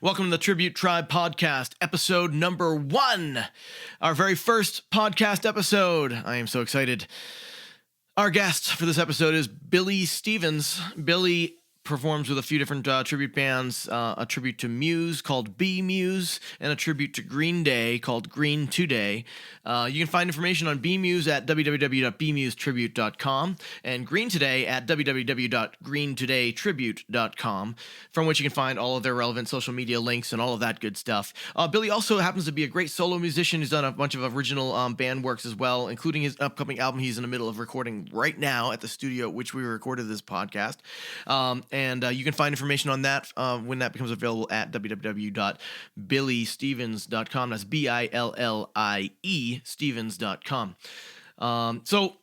Welcome to the Tribute Tribe Podcast, episode number 1. Our very first podcast episode. I am so excited. Our guest for this episode is Billie Stevens. Billie performs with a few different tribute bands, a tribute to Muse called bMUSE, and a tribute to Green Day called Green ToDAY. You can find information on bMUSE at www.bmusetribute.com and Green ToDAY at www.greentodaytribute.com, from which you can find all of their relevant social media links and all of that good stuff. Billie also happens to be a great solo musician. He's done a bunch of original band works as well, including his upcoming album he's in the middle of recording right now at the studio at which we recorded this podcast. And you can find information on that when that becomes available at www.billiestevens.com. That's BILLIE Stevens.com. So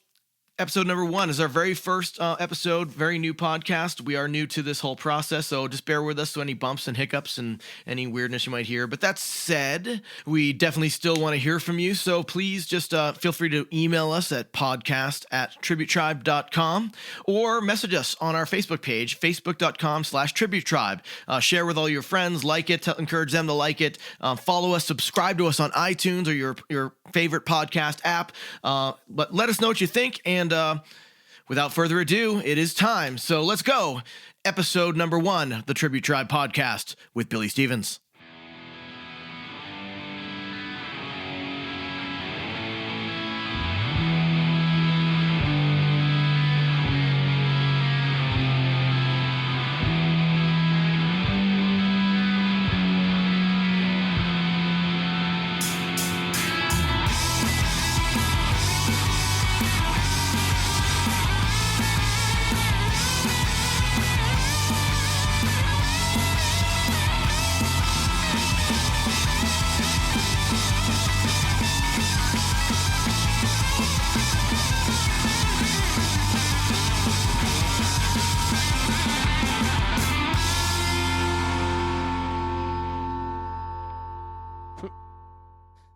episode number 1 is our very first episode, very new podcast. We are new to this whole process, so just bear with us to any bumps and hiccups and any weirdness you might hear. But that said, we definitely still want to hear from you, so please just feel free to email us at podcast@TributeTribe.com or message us on our Facebook page, facebook.com/TributeTribe. Share with all your friends, like it, encourage them to like it. Follow us, subscribe to us on iTunes or your favorite podcast app. But let us know what you think, and without further ado, it is time. So let's go. Episode number 1, the Tribute Tribe Podcast with Billie Stevens.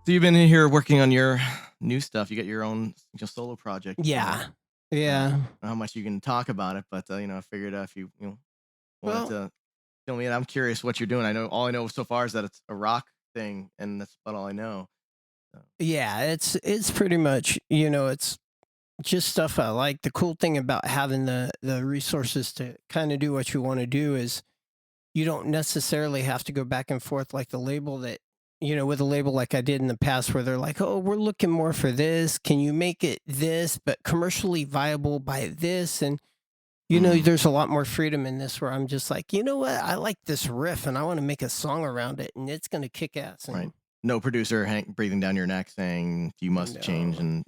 So you've been in here working on your new stuff. You got your own solo project. Yeah. I don't know how much you can talk about it, but I figured if you wanted to tell me, I'm curious what you're doing. All I know so far is that it's a rock thing, and that's about all I know. So. Yeah, it's pretty much, it's just stuff I like. The cool thing about having the resources to kind of do what you want to do is you don't necessarily have to go back and forth like the label that, with a label like I did in the past where they're like, oh, we're looking more for this. Can you make it this, but commercially viable by this? And, there's a lot more freedom in this where I'm just like, you know what? I like this riff and I want to make a song around it and it's going to kick ass. Right. No producer breathing down your neck saying you must change and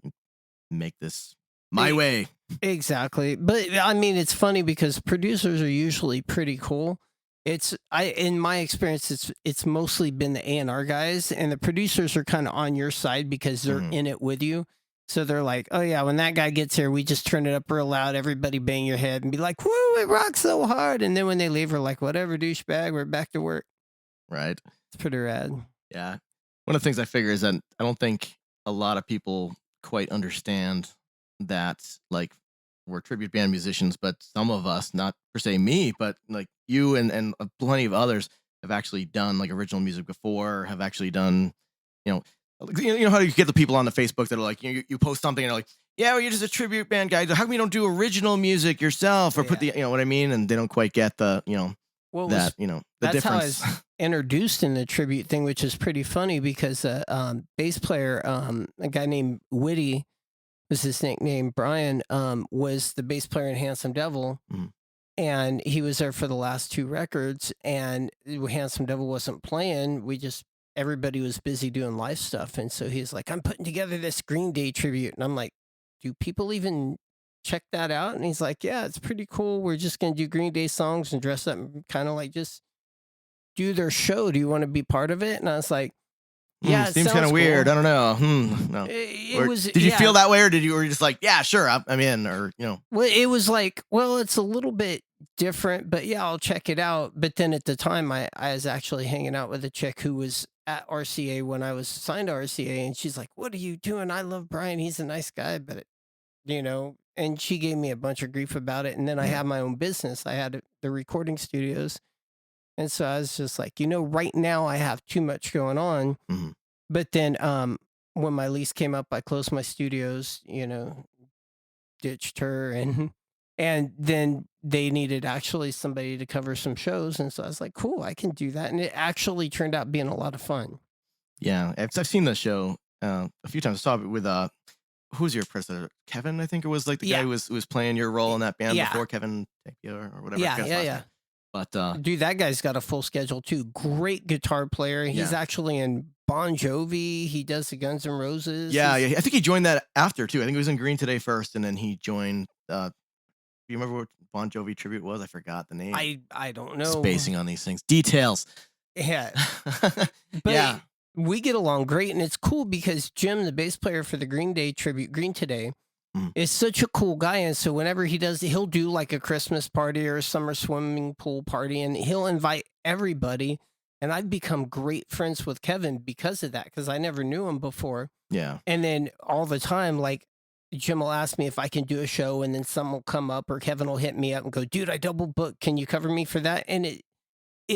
make this my way. Exactly. But I mean, it's funny because producers are usually pretty cool. In my experience, it's mostly been the A&R guys, and the producers are kind of on your side because they're in it with you. So they're like, oh yeah, when that guy gets here, we just turn it up real loud. Everybody bang your head and be like, woo, it rocks so hard. And then when they leave, we're like, whatever, douchebag, we're back to work. Right. It's pretty rad. Yeah. One of the things I figure is that I don't think a lot of people quite understand that, like, we're tribute band musicians, but some of us, not per se me, but like you and plenty of others have actually done like original music before, have actually done, you know how you get the people on the Facebook that are like, you post something and they're like, yeah, well, you're just a tribute band guy. How come you don't do original music yourself or put the, what I mean? And they don't quite get the, the that's difference. How I was introduced in the tribute thing, which is pretty funny because bass player, a guy named Whitty, was his nickname, Brian, was the bass player in Handsome Devil. And he was there for the last 2 records, and Handsome Devil wasn't playing. Everybody was busy doing live stuff. And so he's like, I'm putting together this Green Day tribute. And I'm like, do people even check that out? And he's like, yeah, it's pretty cool. We're just going to do Green Day songs and dress up and kind of like just do their show. Do you want to be part of it? And I was like, yeah, it seems kind of weird. Cool. I don't know. No. Did you feel that way, or were you just like, yeah, sure, I'm in, or Well, it was like, well, it's a little bit different, but yeah, I'll check it out. But then at the time, I was actually hanging out with a chick who was at RCA when I was signed to RCA, and she's like, "What are you doing? I love Brian. He's a nice guy, but And she gave me a bunch of grief about it. And then I had my own business. I had the recording studios. And so I was just like, right now I have too much going on. Mhm. But then when my lease came up, I closed my studios, ditched her and then they needed actually somebody to cover some shows. And so I was like, cool, I can do that. And it actually turned out being a lot of fun. Yeah, I've seen the show a few times. I saw it with who's your president? Kevin, I think it was like the guy Yeah. who was playing your role in that band Yeah. before, Kevin Tapia or whatever. I Yeah. forgot his Yeah. last Yeah. name. But Dude, that guy's got a full schedule too. Great guitar player. He's yeah, actually in Bon Jovi. He does the Guns N' Roses. yeah, yeah. I think he joined that after too. I think he was in Green Today first, and then he joined. Do you remember what Bon Jovi tribute was? I forgot the name. I don't know. Spacing on these things, details. Yeah. But Yeah. we get along great, and it's cool because Jim, the bass player for the Green Day tribute, Green Today, Mhm. is such a cool guy. And so whenever he'll do like a Christmas party or a summer swimming pool party, and he'll invite everybody. And I've become great friends with Kevin because of that, because I never knew him before. Yeah. And then all the time, like Jim will ask me if I can do a show, and then someone will come up or Kevin will hit me up and go, dude, I double booked. Can you cover me for that? And it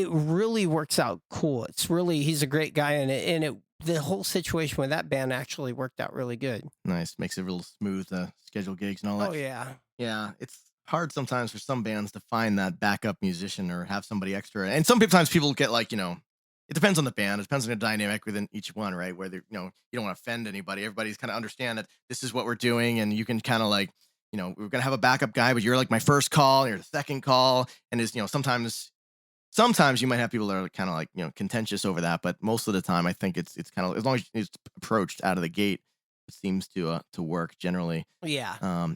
really works out cool. He's a great guy, and the whole situation with that band actually worked out really good. Nice. Makes it real smooth schedule gigs and all that. Oh yeah. Yeah, it's hard sometimes for some bands to find that backup musician or have somebody extra. And sometimes people get like, it depends on the band. It depends on the dynamic within each one, right? Where you don't want to offend anybody. Everybody's kind of understand that this is what we're doing, and you can kind of like, we're gonna have a backup guy, but you're like my first call, and you're the second call, and is sometimes you might have people that are kind of like contentious over that, but most of the time I think it's kind of as long as it's approached out of the gate, it seems to work generally. Yeah.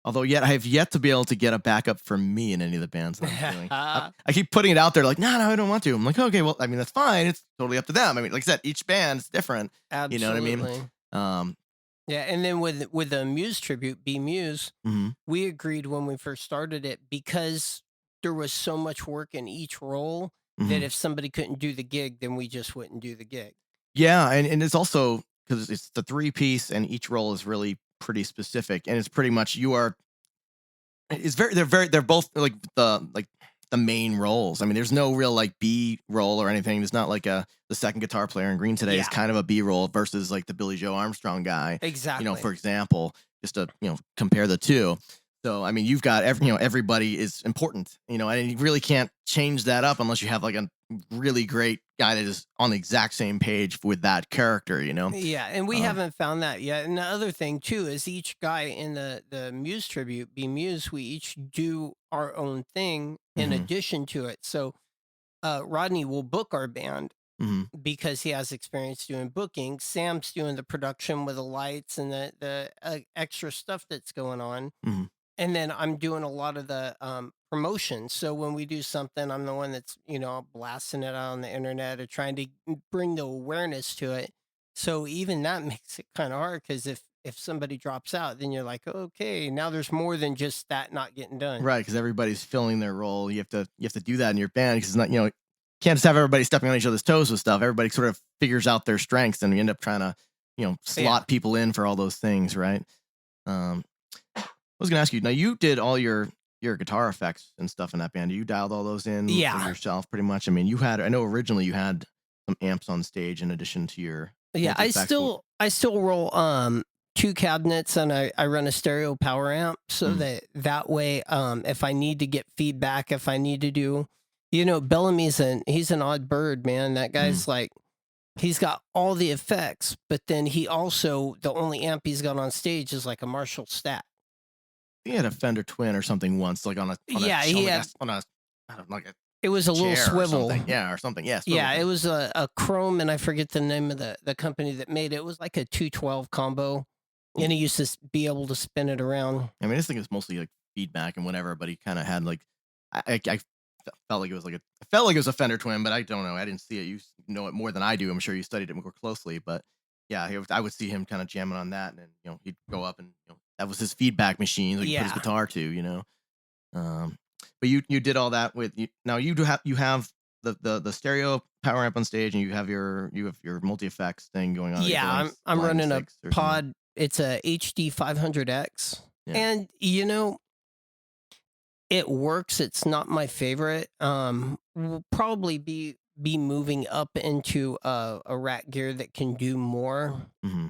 Although yet I have yet to be able to get a backup for me in any of the bands that I'm doing. I keep putting it out there like, no, I don't want to. I'm like, okay, well, I mean, that's fine. It's totally up to them. I mean, like I said, each band's different. Absolutely. You know what I mean? Yeah, and then with the Muse tribute, bMUSE, Mhm. we agreed when we first started it, because there was so much work in each role, that Mhm. if somebody couldn't do the gig, then we just wouldn't do the gig. Yeah, and it's also because it's the 3-piece and each role is really pretty specific, and it's pretty much they're both like the main roles. I mean, there's no real like B role or anything. There's not like the second guitar player in Green Today is Yeah. kind of a B role versus like the Billy Joe Armstrong guy. Exactly. For example, just to compare the two. So I mean, you've got everybody is important, and you really can't change that up unless you have like a really great guy that is on the exact same page with that character. Yeah, and we Um, haven't found that yet. And the other thing too is each guy in the Muse tribute, bMUSE, we each do our own thing in mhm, addition to it. So Rodney will book our band mhm, because he has experience doing booking. Sam's doing the production with the lights and the extra stuff that's going on. mhm. And then I'm doing a lot of the promotion. So when we do something, I'm the one that's, blasting it out on the internet or trying to bring the awareness to it. So even that makes it kind of hard, because if somebody drops out, then you're like, okay, now there's more than just that not getting done. Right, because everybody's filling their role. You have to do that in your band because it's not can't just have everybody stepping on each other's toes with stuff. Everybody sort of figures out their strengths, and you end up trying to Yeah. slot people in for all those things, right? Um, I was gonna ask you. Now you did all your guitar effects and stuff in that band. You dialed all those in Yeah. yourself, pretty much. I mean, I know originally you had some amps on stage in addition to your Yeah. multi I effects. still roll two cabinets, and I run a stereo power amp, so that way if I need to get feedback, if I need to do, Bellamy's he's an odd bird, man. That guy's like, he's got all the effects, but then he also, the only amp he's got on stage is like a Marshall Stat. He had a Fender Twin or something once, like Yeah, he had, on a I don't know, like a it was a little chair or swivel. something. Yeah, or something. Yeah, Yeah, swivel. it was a chrome, and I forget the name of the company that made it. It was like a 212 combo, and he used to be able to spin it around. I mean, this thing is mostly like feedback and whatever, but he kind of had like I felt like it was I felt like it was a Fender Twin, but I don't know. I didn't see it. You know it more than I do. I'm sure you studied it more closely, but yeah, I would see him kind of jamming on that, and then he'd go up and that was his feedback machine. Like he put his Yeah. guitar to. Um, but you did all that with you. Now you have the stereo power amp on stage, and you have your multi effects thing going on. Yeah, I'm Line running a 6 or something. pod. It's a HD 500X, Yeah. and It works. It's not my favorite. We'll probably be moving up into a rack gear that can do more. Hmm.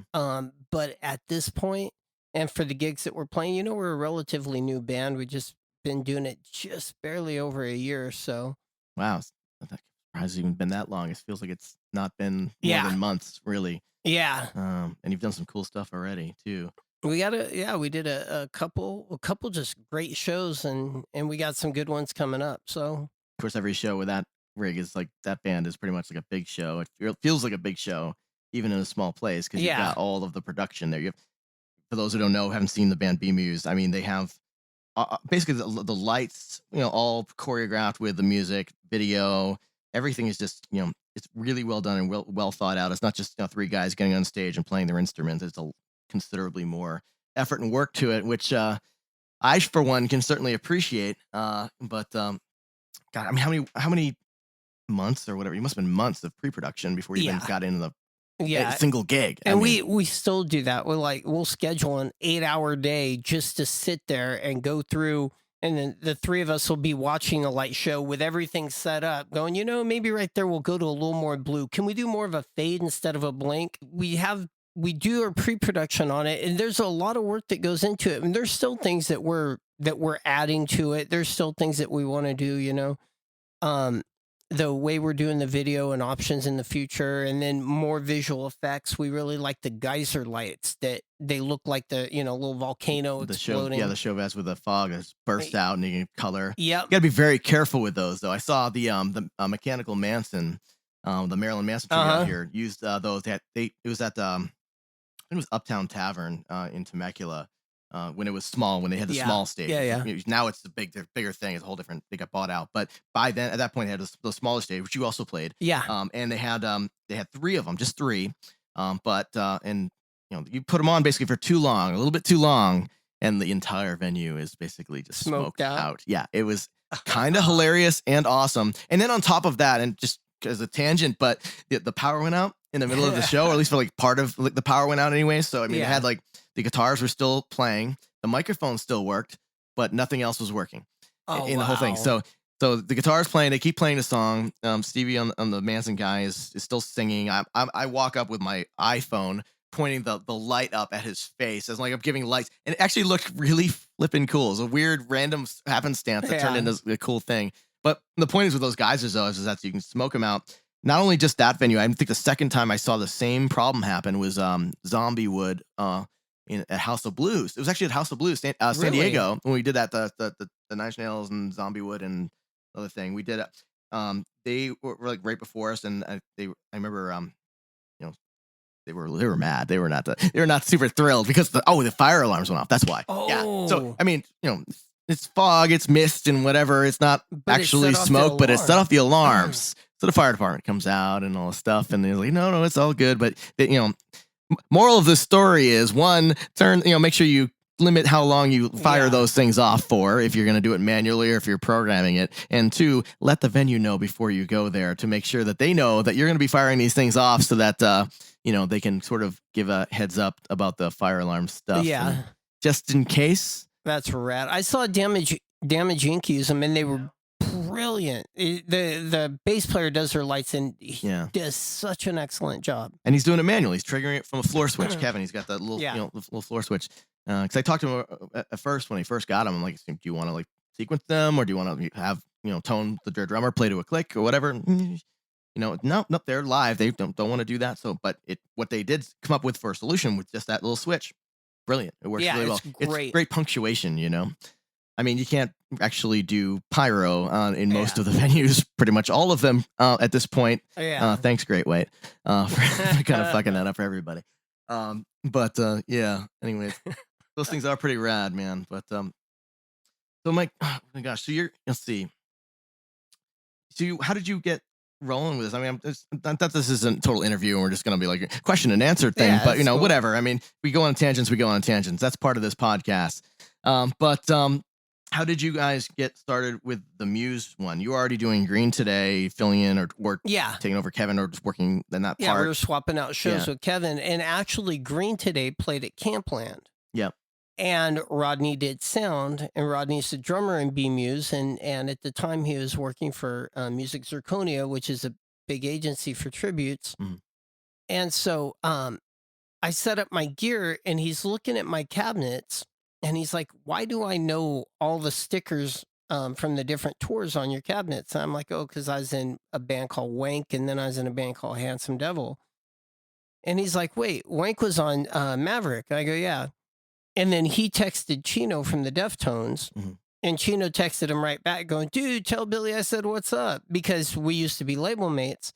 But at this point, and for the gigs that we're playing, we're a relatively new band. We just been doing it just barely over a year or so. Wow, that has even been that long. It feels like it's not been more Yeah, than months, really. yeah. And you've done some cool stuff already too. We did a couple just great shows, and we got some good ones coming up. So Of course, every show with that rig is like that band is pretty much like a big show. It feels like a big show, even in a small place, because you've yeah, got all of the production there. You have, for those who don't know, haven't seen the band bMUSE. I mean, they have basically the lights, all choreographed with the music, video. Everything is just, it's really well done and well thought out. It's not just three guys getting on stage and playing their instruments. It's a considerably more effort and work to it, which I, for one, can certainly appreciate. But God, I mean, how many months or whatever? You must have been months of pre-production before you even yeah, got into the yeah. single gig. I And mean, we still do that. We'll schedule an 8-hour day just to sit there and go through, and then the three of us will be watching a light show with everything set up, going, maybe right there we'll go to a little more blue. Can we do more of a fade instead of a blink? We do our pre-production on it, and there's a lot of work that goes into it. And there's still things that we're adding to it. There's still things that we want to do. Um, the way we're doing the video and options in the future, and then more visual effects. We really like the geyser lights that they look like the little volcano the exploding. show has with the fog has burst Eh, out and you can color. Yep. You got to be very careful with those, though. I saw the Mechanical Manson, the Marilyn Manson Uh tribute out huh. here used those. It was at I think it was Uptown Tavern in Temecula. When it was small, when they had the Yeah. small stage. Yeah. Yeah. Now it's the bigger thing. It's a whole different. They got bought out, but by then, at that point, they had the smaller stage, which you also played. Yeah. And they had three of them, just three. But and you put them on basically for too long, a little bit too long, and the entire venue is basically just Smoked smoked out. out. Yeah, it was kind of hilarious and awesome. And then on top of that, and just as a tangent, but the power went out in the middle of the show, or at least for like part of like the power went out anyway. So I mean, it Yeah. had like the guitars were still playing, the microphone still worked, but nothing else was working Oh in the whole thing. wow. So the guitar's playing, they keep playing the song. Stevie on the Manson guy is still singing. I walk up with my iPhone pointing the light up at his face as like I'm giving lights, and it actually looked really flipping cool. It's a weird random happenstance that turned Yeah. into a cool thing. But the point is with those geysers though is that you can smoke them out. Not only just that venue, I think the second time I saw the same problem happen was Zombie Wood at House of Blues. It was actually at House of Blues, San Really? Diego, when we did that the Nine Inch Nails and Zombie Wood and other thing. We did it. They were like right before us, and I remember you know they were mad. They were not super thrilled because the fire alarms went off. That's why. Yeah. So Oh, I mean, it's fog, it's mist and whatever. It's not but it actually set off the smoke, but it set alarm. off the alarms. So the fire department comes out and all this stuff, and they're like, no, it's all good. But moral of the story is one, make sure you limit how long you fire Yeah. those things off for if you're going to do it manually or if you're programming it. And two, let the venue know before you go there to make sure that they know that you're going to be firing these things off so that, they can sort of give a heads up about the fire alarm stuff. Yeah. And just in case. That's rad. I saw Damage Inc. use them, and they were brilliant. The bass player does her lights, and he Yeah. does such an excellent job. And he's doing it manually. He's triggering it from a floor switch. Kevin, he's got that little, Yeah. the little floor switch. Because I talked to him at first when he first got him. I'm like, do you want to like sequence them, or do you want to have Tone the drummer play to a click or whatever? No, they're live. They don't want to do that. So, but what they did come up with for a solution with just that little switch, brilliant. It works Yeah, really well. it's great. It's great punctuation. I mean, you can't actually do pyro in most Yeah. of the venues, pretty much all of them at this point. Yeah. Thanks, Great White, for kind of fucking that up for everybody. But yeah. Anyways, those things are pretty rad, man. But so Mike, oh my gosh. So let's see. So how did you get rolling with this? I mean, not that this isn't a total interview and we're just gonna be like a question and answer thing, Yeah, but that's cool. whatever. I mean, we go on tangents. That's part of this podcast. But how did you guys get started with the Muse one? You were already doing Green Today, filling in or Yeah. taking over Kevin, or just working in that Yeah, we part? were swapping out shows Yeah. with Kevin, and actually Green Today played at Campland. Yep. and Rodney did sound, and Rodney's the drummer in bMUSE, and at the time he was working for Music Zirconia, which is a big agency for tributes. Mhm. And so I set up my gear, and he's looking at my cabinets, and he's like, "Why do I know all the stickers from the different tours on your cabinets?" And I'm like, "Oh, because I was in a band called Wank, and then I was in a band called Handsome Devil." And he's like, "Wait, Wank was on Maverick?" I go, "Yeah." And then he texted Chino from the Deftones, Mhm. and Chino texted him right back, going, "Dude, tell Billy I said what's up," because we used to be label mates.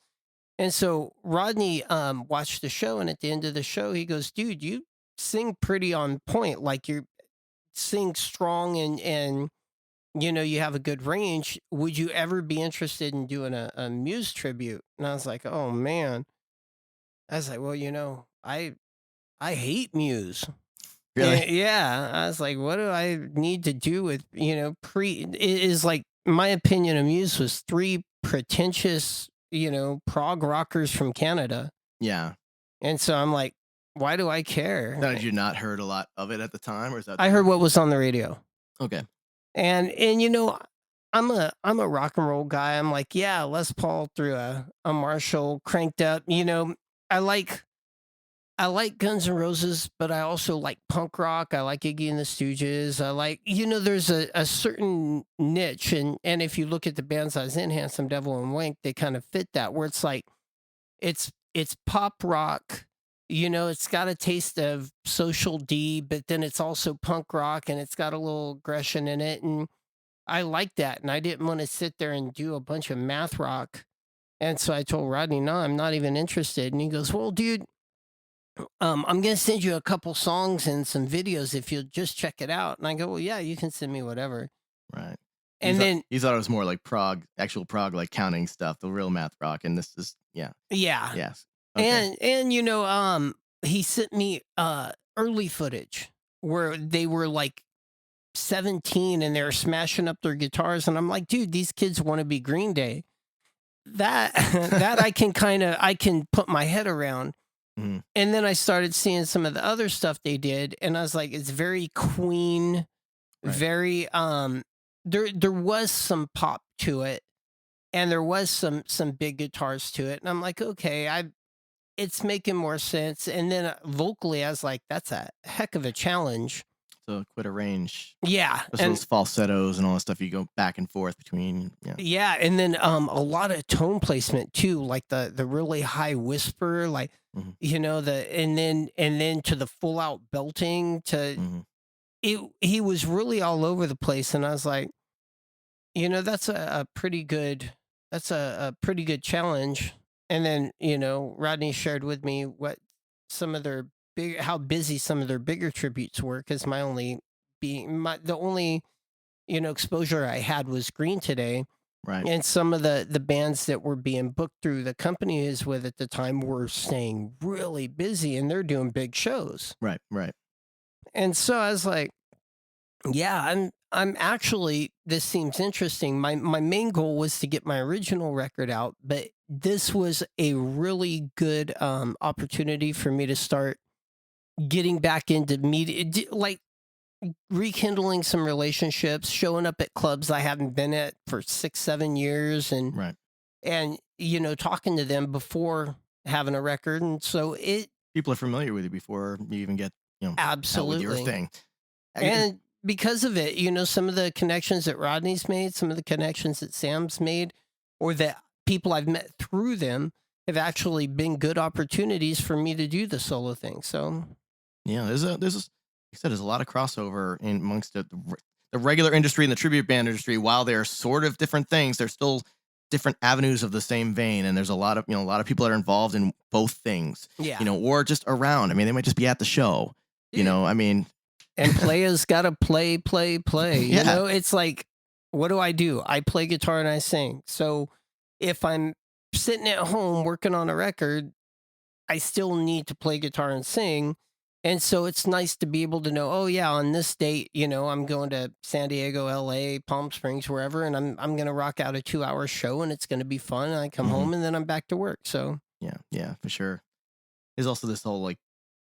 And so Rodney watched the show, and at the end of the show, he goes, "Dude, you sing pretty on point. Like you sing strong, and you have a good range. Would you ever be interested in doing a Muse tribute?" And I was like, "Oh man." I was like, "Well, I hate Muse." Really? Yeah, I was like, "What do I need to do with it is like my opinion of Muse was three pretentious prog rockers from Canada." Yeah. And so I'm like, "Why do I care?" Now, did you not heard a lot of it at the time, or is that I heard the what was on the radio. okay? And I'm a rock and roll guy. I'm like, yeah, Les Paul through a Marshall cranked up. I like I like Guns N' Roses, but I also like punk rock. I like Iggy and the Stooges. I like, there's a certain niche, and if you look at the bands I was in, Handsome Devil and Wank, they kind of fit that, where it's like it's pop rock. It's got a taste of Social D, but then it's also punk rock, and it's got a little aggression in it, and I like that. And I didn't want to sit there and do a bunch of math rock. And so I told Rodney, "No, I'm not even interested." And he goes, "Well, dude, I'm gonna send you a couple songs and some videos if you'll just check it out." And I go, "Well, yeah, you can send me whatever." Right. And then, You thought it was more like prog, actual prog, like counting stuff, the real math rock, and this is yeah, yeah, yes, okay, and he sent me early footage where they were like 17 and they're smashing up their guitars, and I'm like, "Dude, these kids want to be Green Day." That that I can put my head around. Mhm. And then I started seeing some of the other stuff they did, and I was like, it's very Queen, Right. very there was some pop to it, and there was some big guitars to it. And I'm like, okay, it's making more sense. And then vocally, I was like, that's a heck of a challenge. So quite a range, Yeah. especially And those falsettos and all that stuff. You go back and forth between, yeah, yeah, and then a lot of tone placement too, like the really high whisper, like mhm, the and then to the full out belting to mhm, he was really all over the place, and I was like, that's a pretty good challenge. And then, Rodney shared with me what some of their big how busy some of their bigger tributes were, because the only, exposure I had was Green Today. right, And some of the bands that were being booked through the company he was with at the time were staying really busy, and they're doing big shows. right, right, And so I was like, yeah, I'm actually, this seems interesting. My main goal was to get my original record out, but this was a really good opportunity for me to start getting back into media, like rekindling some relationships, showing up at clubs I haven't been at for 6, 7 years, and right. talking to them before having a record. And so it People are familiar with you before you even get, out with your absolutely. thing. I guess, And because of it, some of the connections that Rodney's made, some of the connections that Sam's made, or that people I've met through them, have actually been good opportunities for me to do the solo thing. So, yeah, like I said, there's a lot of crossover in amongst the regular industry and the tribute band industry. While they're sort of different things, they're still different avenues of the same vein. And there's a lot of people that are involved in both things, yeah. or just around. I mean, they might just be at the show, Yeah. I mean, And players got to play, play, play. yeah, It's like, what do? I play guitar and I sing. So if I'm sitting at home working on a record, I still need to play guitar and sing. And so it's nice to be able to know, oh yeah, on this date, I'm going to San Diego, LA, Palm Springs, wherever, and I'm gonna rock out a 2 hour show, and it's gonna be fun. And I come hmm home and then I'm back to work. So yeah, yeah, for sure. There's also this whole like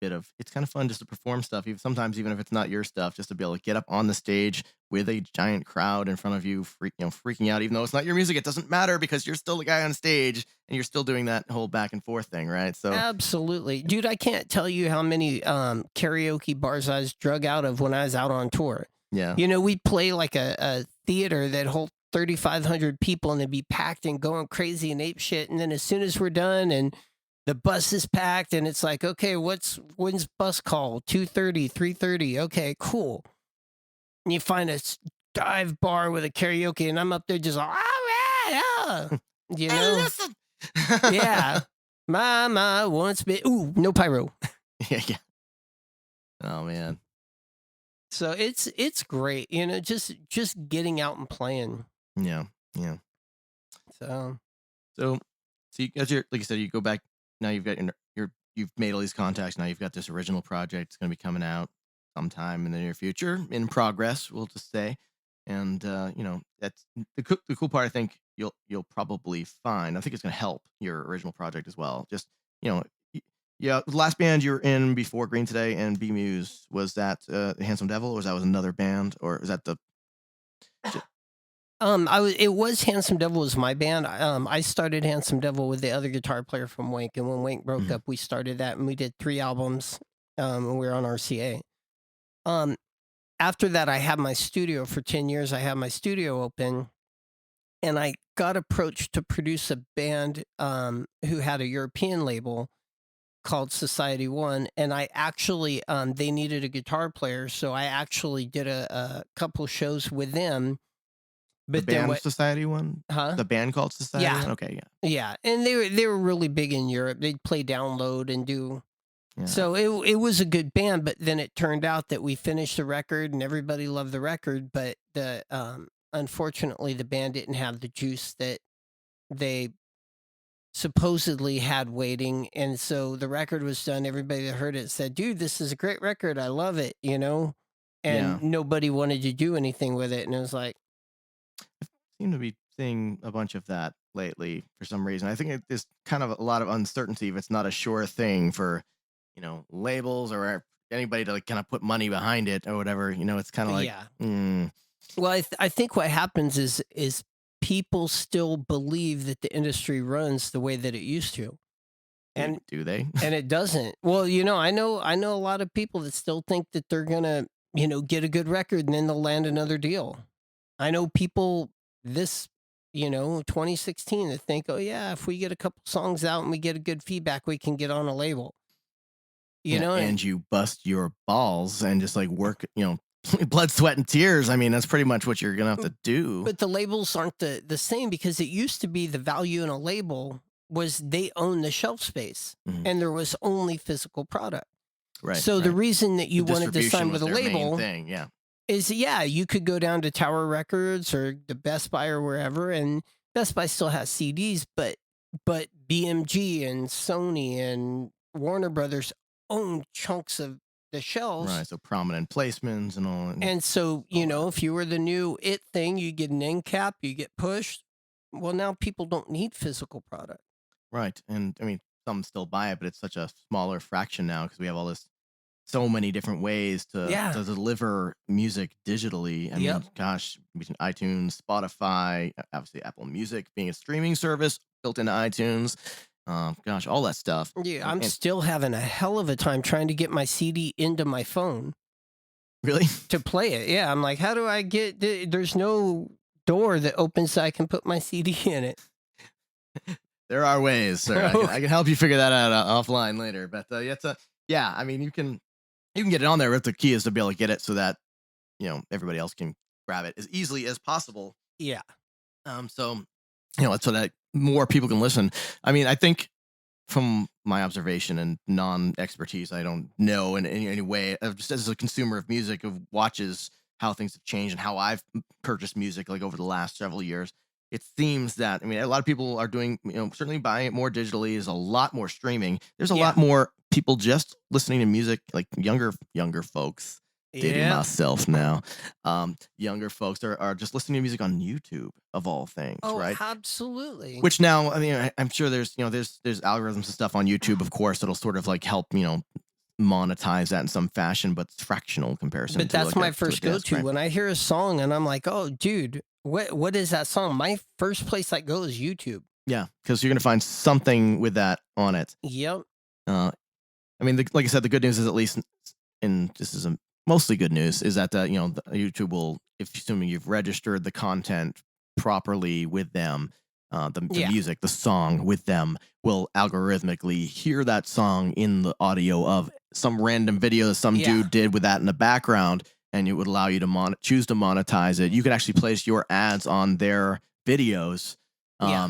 bit of it's kind of fun just to perform stuff, even sometimes even if it's not your stuff, just to be able to get up on the stage with a giant crowd in front of you, freaking out, even though it's not your music. It doesn't matter because you're still the guy on stage and you're still doing that whole back and forth thing, right? So Absolutely. Dude, I can't tell you how many karaoke bars I was drug out of when I was out on tour. yeah, You know, we'd play like a theater that hold 3,500 people and they'd be packed and going crazy and ape shit. And then as soon as we're done and the bus is packed and it's like, okay, when's bus call? 2:30, 3:30. Okay, cool. And you find a dive bar with a karaoke and I'm up there just like, all right, you hey, know? listen. Yeah. My once been, ooh, no pyro. Yeah, yeah. Oh man. So it's great, you know, just getting out and playing. Yeah, yeah. So So, as you're like you said, you go back now. You've got you've made all these contacts. Now you've got this original project. It's going to be coming out sometime in the near future, in progress. We'll just say, and that's the cool part. I think you'll probably find. I think it's going to help your original project as well. Just you know, yeah. The last band you were in before Green Today and bMUSE, was that Handsome Devil, or was that another band, or is that the it was Handsome Devil was my band. I started Handsome Devil with the other guitar player from Wank, and when Wank broke Mhm. up, we started that and we did 3 albums. And we were on RCA. Um, After that, I had my studio for 10 years. I had my studio open, and I got approached to produce a band who had a European label called Society One, and I actually they needed a guitar player, so I actually did a couple shows with them. the But then band what? Society one? Huh? The band called Society Yeah, one? Okay, yeah, and they were really big in Europe. They'd play Download and do. yeah. So it was a good band, but then it turned out that we finished the record and everybody loved the record, but the unfortunately the band didn't have the juice that they supposedly had waiting, and so the record was done. Everybody that heard it said, "Dude, this is a great record. I love it," you know? Yeah. And nobody wanted to do anything with it, and it was like, Seem to be seeing a bunch of that lately for some reason. I think there's kind of a lot of uncertainty if it's not a sure thing for, labels or anybody to like kind of put money behind it or whatever. It's kind of like, yeah. mm, Well, I think what happens is people still believe that the industry runs the way that it used to. And do they? and it doesn't. Well, I know a lot of people that still think that they're gonna, get a good record and then they'll land another deal. I know people this, 2016 that think, oh yeah, if we get a couple songs out and we get a good feedback, we can get on a label. You Yeah, know, and and you bust your balls and just like work, blood, sweat, and tears. I mean, that's pretty much what you're gonna have to do. but the labels aren't the same because it used to be the value in a label was they own the shelf space Mhm. and there was only physical product. Right, So the right. reason that The you wanted to distribution sign was with a their main label thing. Yeah, is, yeah, you could go down to Tower Records or the Best Buy or wherever, and Best Buy still has CDs, but BMG and Sony and Warner Brothers own chunks of the shelves. right. So prominent placements and And so, all that. if you were the new it thing, you get an end cap, you get pushed. Well, now people don't need physical product. Right. And I mean, some still buy it, but it's such a smaller fraction now because we have so many different ways Yeah. to deliver music digitally. I Yep. mean, gosh, between iTunes, Spotify, obviously Apple Music being a streaming service built into iTunes. Gosh, all that stuff. Yeah, And, I'm and still having a hell of a time trying to get my CD into my phone really, to play it. Yeah, I'm like, how do I get? There's no door that opens so I can put my CD in it. there are ways, sir. I can help you figure that out offline later. But yeah. I mean, you can get it on there. But the key is to be able to get it so that everybody else can grab it as easily as possible. Yeah. So so that more people can listen. I mean, I think from my observation and non-expertise, I don't know in any way, just as a consumer of music, of watches how things have changed and how I've purchased music like over the last several years. It seems that I mean a lot of people are doing certainly buying it more digitally. Is a lot more streaming. There's a Yeah. lot more people just listening to music, like younger folks. Dating Yeah. myself now. Younger folks are just listening to music on YouTube of all things, Oh, right? absolutely. Which now, I mean, I'm sure there's algorithms and stuff on YouTube, of course, that'll sort of like help, monetize that in some fashion, but it's fractional comparison. But that's my first yes, go-to. right. When I hear a song and I'm like, "Oh, dude, what is that song?" My first place I go is YouTube. Yeah, because you're gonna find something with that on it. Yep. Uh, I mean, like I said, the good news is, at least, and this is mostly good news, is that YouTube will, if assuming you've registered the content properly with them, the Yeah. music, the song with them, will algorithmically hear that song in the audio of some random video that some Yeah. dude did with that in the background, and it would allow you to choose to monetize it. You could actually place your ads on their videos. Yeah.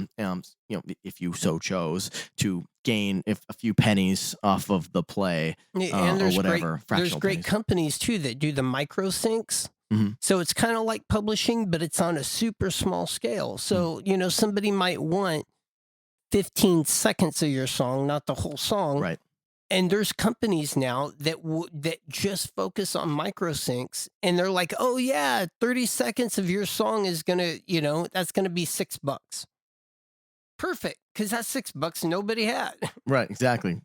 If you so chose to gain a few pennies off of the play, And or there's whatever, great fractional pennies. companies too that do the micro syncs. Mhm. So it's kind of like publishing, but it's on a super small scale. So, somebody might want 15 seconds of your song, not the whole song. Right. And there's companies now that just focus on micro syncs, and they're like, "Oh yeah, 30 seconds of your song is gonna, that's gonna be $6." Perfect, because that's $6 nobody had. Right. Exactly.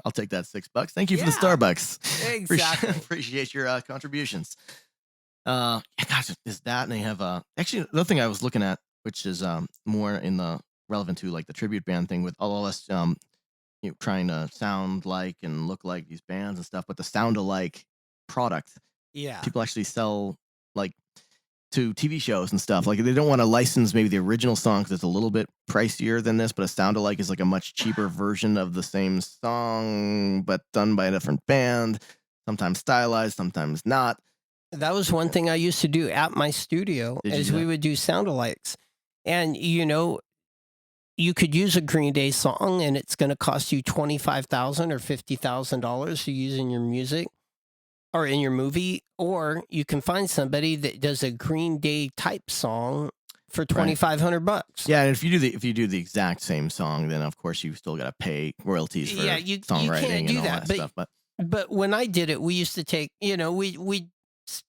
I'll take that $6. Thank you for the Yeah, Starbucks. exactly. Appreciate your contributions. Gosh, is that, and they have actually the other thing I was looking at, which is more in the relevant to like the tribute band thing, with all of us trying to sound like and look like these bands and stuff, but the sound alike product Yeah. people actually sell, like, to TV shows and stuff. Like, they don't want to license maybe the original song because it's a little bit pricier than this, but a sound alike is like a much cheaper version of the same song, but done by a different band, sometimes stylized, sometimes not. That was one thing I used to do at my studio, Did you is do we that? would do sound alikes. And you could use a Green Day song and it's gonna cost you $25,000 or $50,000 to use in your music or in your movie, or you can find somebody that does a Green Day type song for Right. $2,500. Yeah, and if you do the exact same song, then of course you still got to pay royalties for Yeah, you songwriting can't and do all that. that stuff. But But when I did it, we used to take, we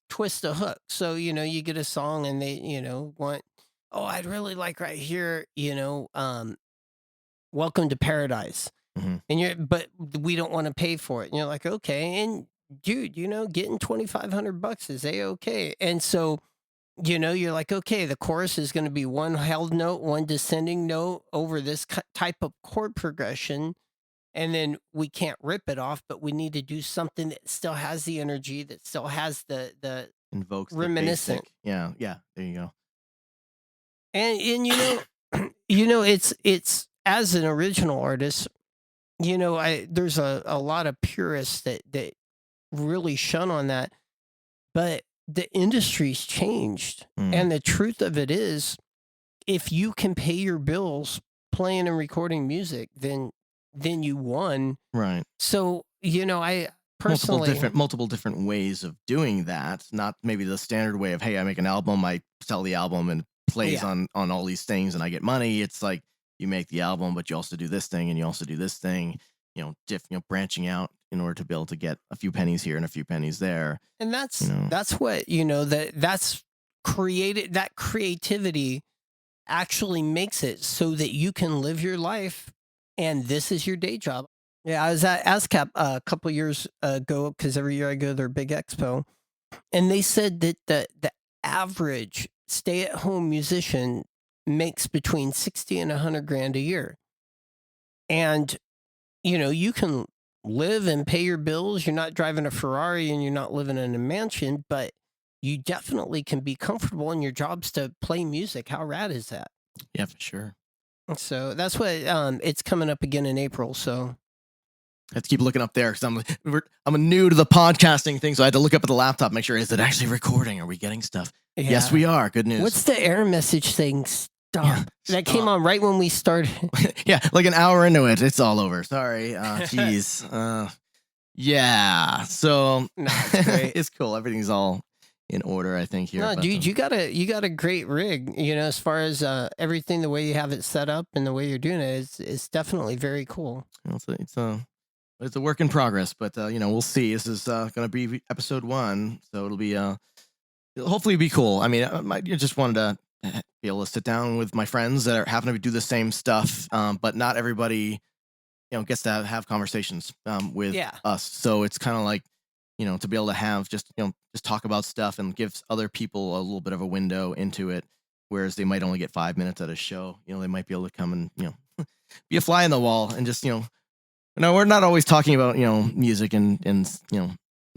twist a hook. So, you get a song and they, want, "Oh, I'd really like right here, Welcome to Paradise." mhm. But we don't want to pay for it. And you're like, "Okay." And dude, getting $2,500 is a-okay. And so, you're like, "Okay, the chorus is going to be one held note, one descending note over this type of chord progression. And then we can't rip it off, but we need to do something that still has the energy, that still has the Invokes the reminiscent." basic. Yeah, yeah. There you go. And it's as an original artist, there's a lot of purists that really shun on that, but the industry's changed. Mm. And the truth of it is, if you can pay your bills playing and recording music, then you won. Right. So, I personally, multiple different ways of doing that. Not maybe the standard way of, hey, I make an album, I sell the album and plays Yeah. on all these things and I get money. It's like you make the album, but you also do this thing and you also do this thing. Branching out in order to be able to get a few pennies here and a few pennies there. and that's You know. that's what that's created. That creativity actually makes it so that you can live your life, and this is your day job. Yeah, I was at ASCAP a couple years ago, because every year I go to their big expo, and they said that the average stay-at-home musician makes between 60 and 100 grand a year. And you can live and pay your bills. You're not driving a Ferrari and you're not living in a mansion, but you definitely can be comfortable, and your job's to play music. How rad is that? Yeah, for sure. So that's what it's coming up again in April. So I have to keep looking up there because I'm new to the podcasting thing, so I had to look up at the laptop, make sure, is it actually recording? Are we getting stuff? yeah. Yes, we are. Good news. What's the error message thing? Stop. Yeah, That came stop. on right when we started. Yeah, like an hour into it, it's all over. Sorry. Jeez. Yeah. So No, it's great. it's cool. Everything's all in order, I think, here. No, but, dude, you got a great rig. As far as everything, the way you have it set up and the way you're doing it, it's definitely very cool. it's a work in progress, but we'll see. This is going to be episode 1, so it'll be hopefully be cool. I mean, I just wanted to be able to sit down with my friends that happen to do the same stuff, but not everybody gets to have conversations with Yeah. us. So it's kind of like, to be able to have just talk about stuff and gives other people a little bit of a window into it, whereas they might only get 5 minutes at a show. They might be able to come and be a fly in the wall and just no, we're not always talking about music and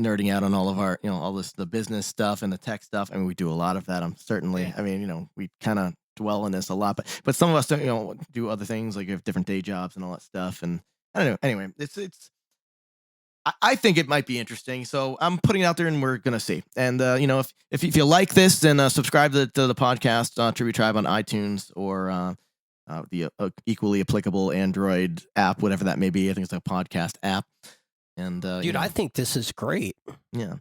nerding out on all of our all the business stuff and the tech stuff. I mean, we do a lot of that. I'm certainly. Yeah. I mean, we kind of dwell in this a lot, but some of us don't do other things, like have different day jobs and all that stuff. And I don't know. Anyway, it's. I think it might be interesting, so I'm putting it out there, and we're gonna see. And if you like this, then subscribe to the podcast, Tribute Tribe on iTunes or the equally applicable Android app, whatever that may be. I think it's a podcast app. And Dude, I think this is great. Yeah,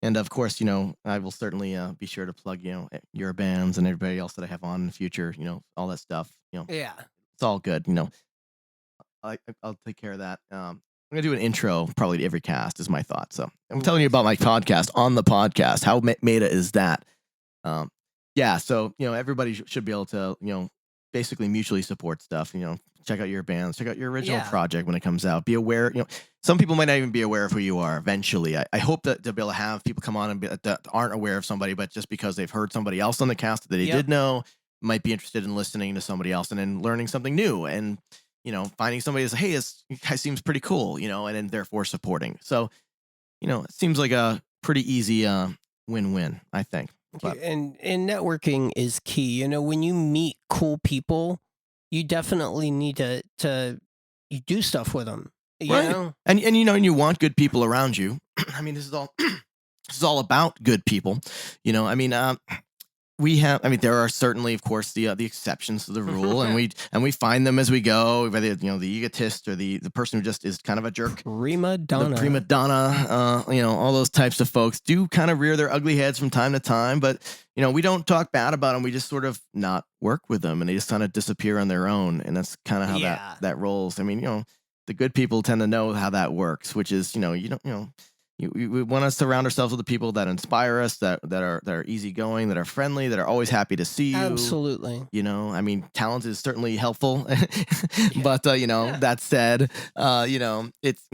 and of course, I will certainly be sure to plug your bands and everybody else that I have on in the future. All that stuff. Yeah. It's all good. I'll take care of that. I'm gonna do an intro probably to every cast is my thought. So I'm telling you about my podcast on the podcast. How meta is that? Yeah. So everybody should be able to basically mutually support stuff. Check out your bands, check out your original project when it comes out. Be aware. Some people might not even be aware of who you are. Eventually, I hope that to be able to have people come on and that aren't aware of somebody, but just because they've heard somebody else on the cast that they did know, might be interested in listening to somebody else and then learning something new and. Finding somebody that's, hey, this guy seems pretty cool, and then therefore supporting. So, it seems like a pretty easy win-win, I think. But. And networking is key. When you meet cool people, you definitely need to you do stuff with them. You know? And you want good people around you. I mean, this is all about good people. There are certainly, of course, the exceptions to the rule, and we find them as we go. Whether the egotist or the person who just is kind of a jerk, prima donna, all those types of folks do kind of rear their ugly heads from time to time. But we don't talk bad about them. We just sort of not work with them, and they just kind of disappear on their own. And that's kind of how that rolls. I mean, the good people tend to know how that works, which is we want to surround ourselves with the people that inspire us, that are easygoing, that are friendly, that are always happy to see you. Absolutely. I mean, talent is certainly helpful, but that said, it's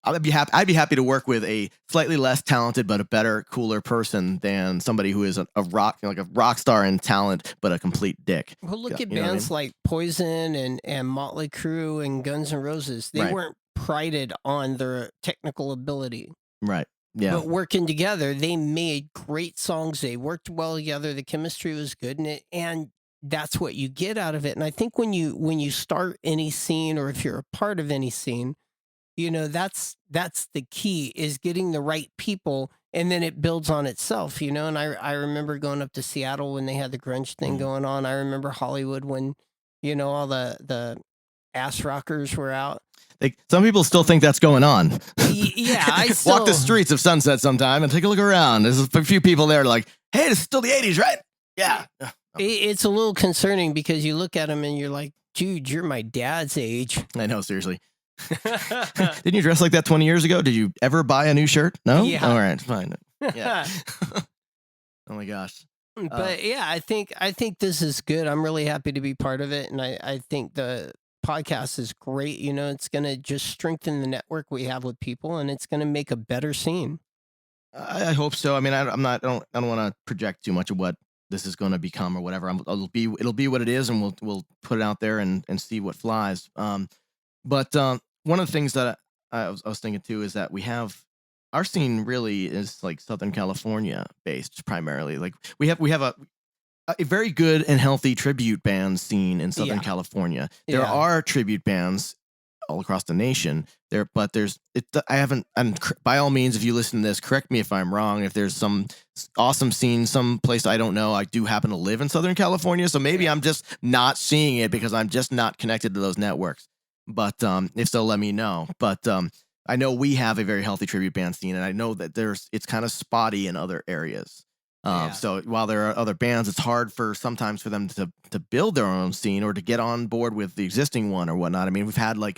I'd be happy to work with a slightly less talented but a better, cooler person than somebody who is a rock star in talent but a complete dick. Well, look at bands like Poison and Motley Crue and Guns N' Roses. They weren't prided on their technical ability. Right. Yeah. But working together, they made great songs. They worked well together. The chemistry was good, and that's what you get out of it. And I think when you start any scene, or if you're a part of any scene, that's the key, is getting the right people, and then it builds on itself. And I remember going up to Seattle when they had the grunge thing going on. I remember Hollywood when all the ass rockers were out. Some people still think that's going on. Yeah, I walk the streets of Sunset sometime and take a look around. There's a few people there like, hey, this is still the 80s, right? Yeah. It's a little concerning because you look at them and you're like, dude, you're my dad's age. I know, seriously. Didn't you dress like that 20 years ago? Did you ever buy a new shirt? No? Yeah. All right, fine. Yeah. Oh my gosh. But I think this is good. I'm really happy to be part of it. And I think the podcast is great. It's going to just strengthen the network we have with people, and it's going to make a better scene. I hope so. I mean, I don't want to project too much of what this is going to become or whatever. It'll be what it is, and we'll put it out there and see what flies. But one of the things that I was thinking too is that we have our scene really is like Southern California based primarily. Like we have a very good and healthy tribute band scene in Southern California. There are tribute bands all across the nation there, but and by all means, if you listen to this, correct me if I'm wrong. If there's some awesome scene, some place I don't know, I do happen to live in Southern California, so maybe I'm just not seeing it because I'm just not connected to those networks. But if so, let me know. But I know we have a very healthy tribute band scene, and I know that it's kind of spotty in other areas. So while there are other bands, it's hard sometimes for them to build their own scene or to get on board with the existing one or whatnot. I mean, we've had we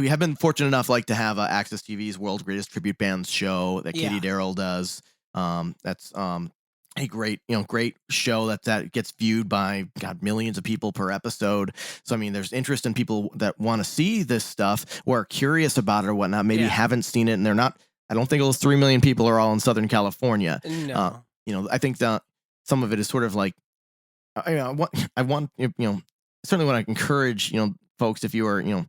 have been fortunate enough to have Access TV's World's Greatest Tribute Bands show that Katie Darrell does. That's a great show that gets viewed by millions of people per episode. So I mean, there's interest in people that want to see this stuff or are curious about it or whatnot. Maybe Yeah. haven't seen it and they're not. I don't think those 3 million people are all in Southern California. No. I think that some of it is sort of like certainly want to encourage folks, if you are in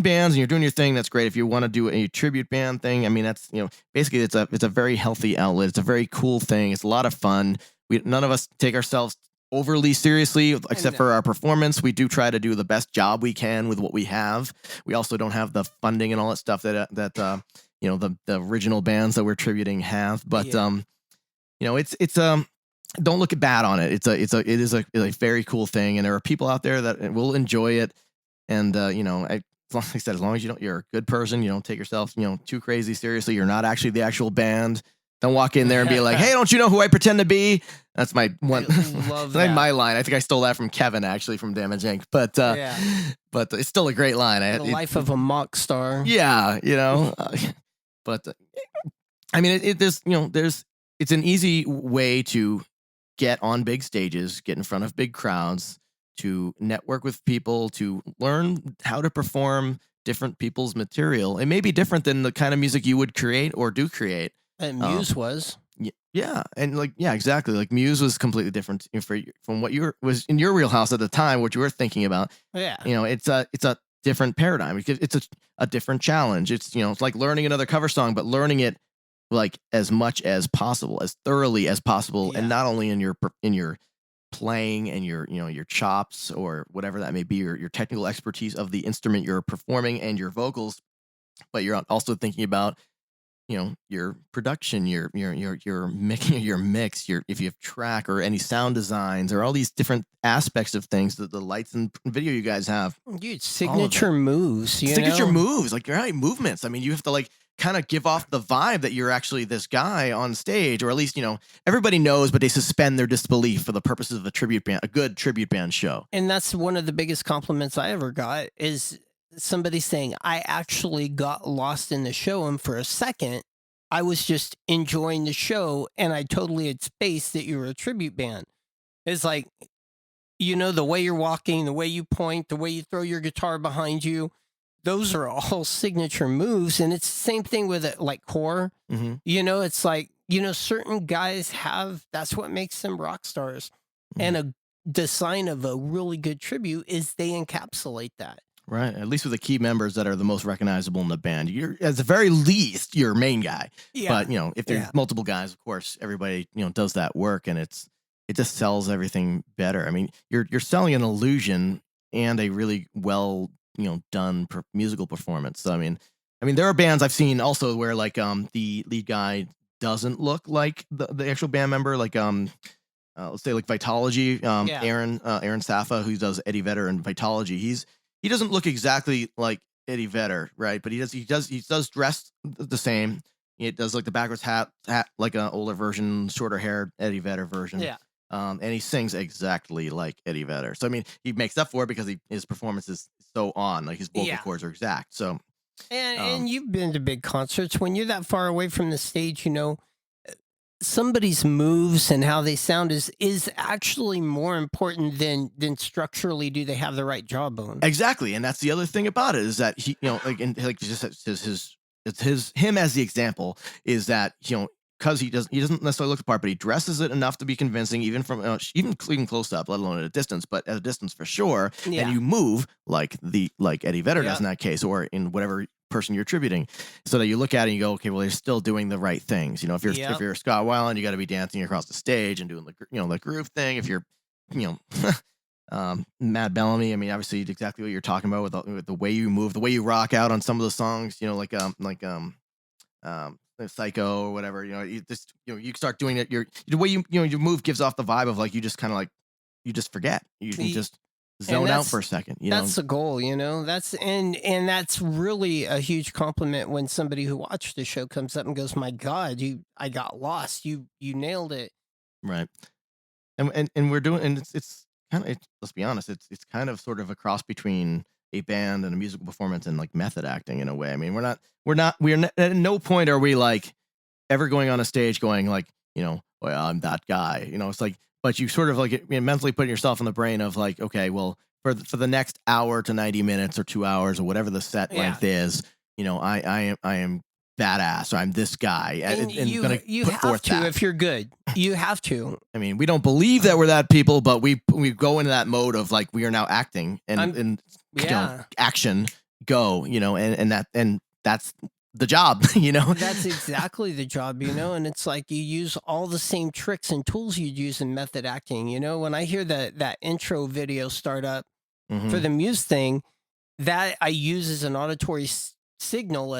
bands and you're doing your thing, that's great. If you want to do a tribute band thing, I mean, that's basically it's a very healthy outlet. It's a very cool thing. It's a lot of fun. None of us take ourselves overly seriously, except for our performance. We do try to do the best job we can with what we have. We also don't have the funding and all that stuff that the original bands that we're tributing have. But it's don't look bad on it. It is a very cool thing, and there are people out there that will enjoy it. And like I said, as long as you're a good person, you don't take yourself too crazy seriously. You're not actually the actual band. Don't walk in there and be like, "Hey, don't you know who I pretend to be?" That's my one. Love like that. my line. I think I stole that from Kevin actually from Damage Inc. But but it's still a great line. The life of a mock star. Yeah, but I mean, it's an easy way to get on big stages, get in front of big crowds, to network with people, to learn how to perform different people's material. It may be different than the kind of music you would create or do create. And Muse was. Yeah, and exactly. Like Muse was completely different from what was in your wheelhouse at the time, what you were thinking about. Yeah, it's a different paradigm. It's a different challenge. It's it's like learning another cover song, but learning it like as much as possible, as thoroughly as possible, and not only in your playing and your chops or whatever that may be, your technical expertise of the instrument you're performing and your vocals, but you're also thinking about your production, your mixing, your mix, if you have track or any sound designs or all these different aspects of things, that the lights and video you guys have. Dude, signature moves, signature moves, like your movements. I mean, you have to kind of give off the vibe that you're actually this guy on stage, or at least everybody knows, but they suspend their disbelief for the purposes of a good tribute band show. And that's one of the biggest compliments I ever got, is somebody saying, I actually got lost in the show, and for a second I was just enjoying the show and I totally had spaced that you were a tribute band. It's like, the way you're walking, the way you point, the way you throw your guitar behind you, those are all signature moves. And it's the same thing with it, like core. Mm-hmm. It's like, certain guys that's what makes them rock stars. Mm-hmm. And the sign of a really good tribute is they encapsulate that. Right. At least with the key members that are the most recognizable in the band. You're, at the very least, you're main guy. Yeah. But, if there's multiple guys, of course, everybody, does that work, and it just sells everything better. I mean, you're selling an illusion and a really well, done musical performance. So, I mean, there are bands I've seen also where the lead guy doesn't look like the actual band member, like let's say like Vitology, Aaron Safa, who does Eddie Vedder and Vitology. He doesn't look exactly like Eddie Vedder, right? But he does dress the same. He does like the backwards hat like an older version, shorter hair Eddie Vedder version. Yeah. And he sings exactly like Eddie Vedder. So I mean, he makes up for it because his performance is so on, like his vocal cords are exact. So and you've been to big concerts. When you're that far away from the stage, somebody's moves and how they sound is actually more important than structurally do they have the right jawbone. Exactly. And that's the other thing about it, is that he, just him as the example, is that, because he doesn't necessarily look the part, but he dresses it enough to be convincing, even from even close up, let alone at a distance, but at a distance for sure. Yeah. And you move like Eddie Vedder does in that case, or in whatever person you're tributing, so that you look at it and you go, okay, well, they're still doing the right things. If you're Scott Weiland, you got to be dancing across the stage and doing the groove thing. If you're Matt Bellamy, I mean, obviously exactly what you're talking about with the way you move, the way you rock out on some of the songs, Psycho or whatever, you just you start doing it. The way your move gives off the vibe of like you just kind of like you just forget. You can just zone out for a second. That's the goal, That's and that's really a huge compliment when somebody who watched the show comes up and goes, "My God, I got lost. You nailed it." Right. And we're doing, and it's kind of, let's be honest, it's kind of sort of a cross between a band and a musical performance and like method acting in a way. I mean, we're not at no point are we like ever going on a stage going like, well, I'm that guy. It's like, but you sort of like mentally put yourself in the brain of like, okay, well, for the next hour to 90 minutes or 2 hours or whatever the set Yeah. length is, I am badass, or I'm this guy, And and gonna you put have forth to that. if you're good. You have to. I mean, we don't believe that we're that people, but we go into that mode of like we are now acting and Yeah. action go, and that's the job, That's exactly the job, and it's like you use all the same tricks and tools you'd use in method acting. When I hear that intro video start up for Hmm. the Muse thing, that I use as an auditory signal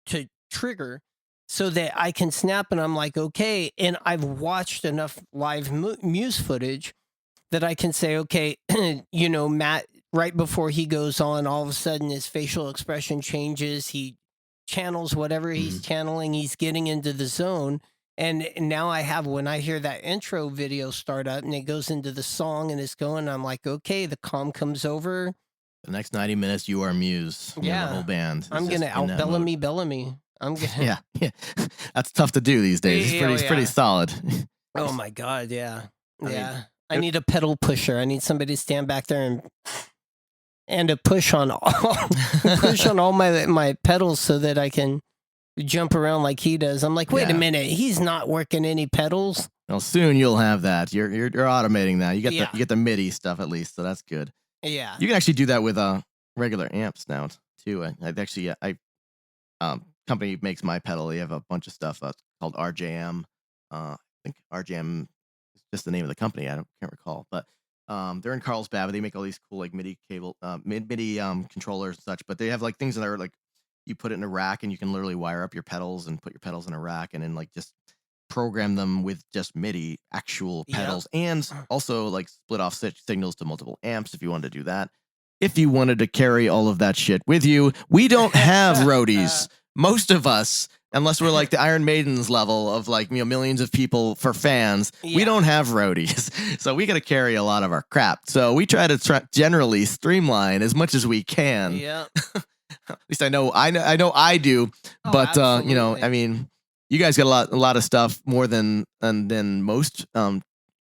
to trigger so that I can snap and I'm like, okay. And I've watched enough live Muse footage that I can say, okay, Matt, right before he goes on, all of a sudden his facial expression changes. He channels whatever he's Hmm. channeling, he's getting into the zone. And now when I hear that intro video start up and it goes into the song and it's going, I'm like, okay, the calm comes over. The next 90 minutes, you are Muse. The whole Yeah. band is I'm just gonna in out that mode. Bellamy. I'm gonna Yeah, yeah. That's tough to do these days. He's oh pretty yeah. solid. Oh my god, yeah. I mean, Yeah. I need a pedal pusher. I need somebody to stand back there and to push on all my pedals so that I can jump around like he does. I'm like, wait a Yeah. minute, he's not working any pedals. Well, soon you'll have that. You're automating that. You Yeah. get the MIDI stuff at least, so that's good. Yeah. You can actually do that with regular amps now too. Company makes my pedal. They have a bunch of stuff called RJM. I think RJM is just the name of the company. Can't recall, but they're in Carlsbad. But they make all these cool like MIDI cable, MIDI controllers and such. But they have like things that are like you put it in a rack and you can literally wire up your pedals and put your pedals in a rack and then like just program them with just MIDI actual Yep. pedals and also like split off signals to multiple amps if you wanted to do that. If you wanted to carry all of that shit with you, we don't have roadies. Most of us, unless we're like the Iron Maidens level of like millions of people for fans, we Yeah. don't have roadies. So we got to carry a lot of our crap. So we try to generally streamline as much as we can. Yeah. At least I know I do. Oh, But absolutely. I mean, you guys got a lot of stuff more than most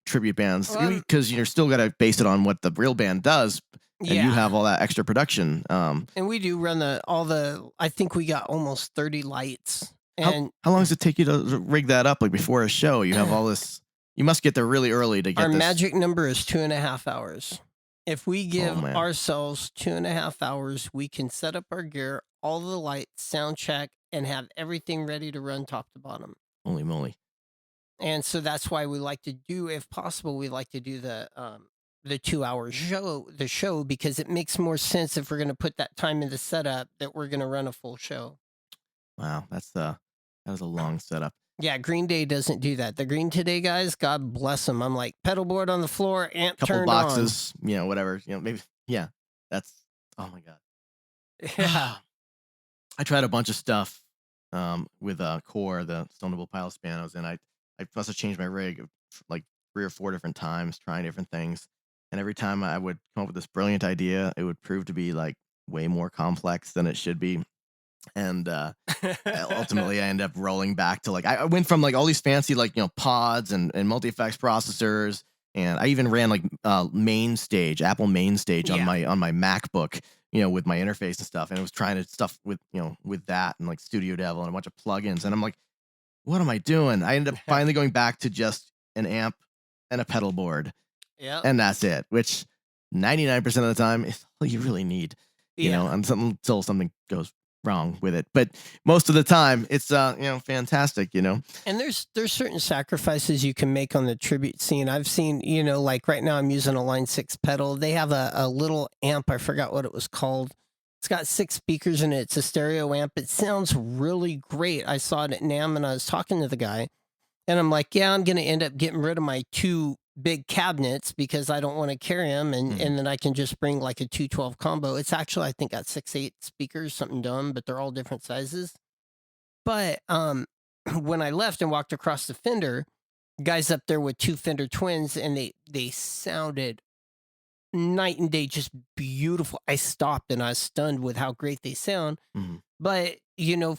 tribute bands Well, because you're still got to base it on what the real band does, and you yeah. have all that extra production. And we do run I think we got almost 30 lights. How And how long does it take you to rig that up? Like before a show, you have all this. You must get there really early to get our this. magic number is 2.5 hours. If we give man. ourselves 2.5 hours, we can set up our gear, all the lights, sound check, and have everything ready to run top to bottom. Holy moly! And so that's why we like to do, if possible, we like to do the 2 hour show because it makes more sense if we're going to put that time in the setup that we're going to run a full show. Wow, that was a long setup. Yeah, Green Day doesn't do that. The Green Today guys, God bless them. I'm like pedal board on the floor, amp Couple turned boxes, whatever, maybe. Yeah, that's. Oh my god. on. Yeah. I tried a bunch of stuff with Core, the Stonable Pilot pianos, and I must have changed my rig like 3 or 4 different times, trying different things. And every time I would come up with this brilliant idea, it would prove to be like way more complex than it should be. And ultimately, I ended up rolling back to like I went from like all these fancy like pods and multi-effects processors, and I even ran like Apple main stage Yeah. on my MacBook, with my interface and stuff, and it was trying to stuff with with that and like Studio Devil and a bunch of plugins, and I'm like, what am I doing? I ended up finally going back to just an amp and a pedal board, Yeah. and that's it. Which 99% of the time is all you really need, until something goes wrong with it. But most of the time, it's fantastic. And there's certain sacrifices you can make on the tribute scene. I've seen, like right now I'm using a Line 6 pedal. They have a little amp. I forgot what it was called. It's got 6 speakers in it. It's a stereo amp. It sounds really great. I saw it at NAMM and I was talking to the guy and I'm like, yeah, I'm going to end up getting rid of my 2 big cabinets because I don't want to carry them. And then I can just bring like a 212 combo. It's actually, I think got 6-8 speakers, something dumb, but they're all different sizes. But when I left and walked across the Fender, guys up there with 2 Fender Twins, and they sounded night and day, just beautiful. I stopped and I was stunned with how great they sound. Mhm. But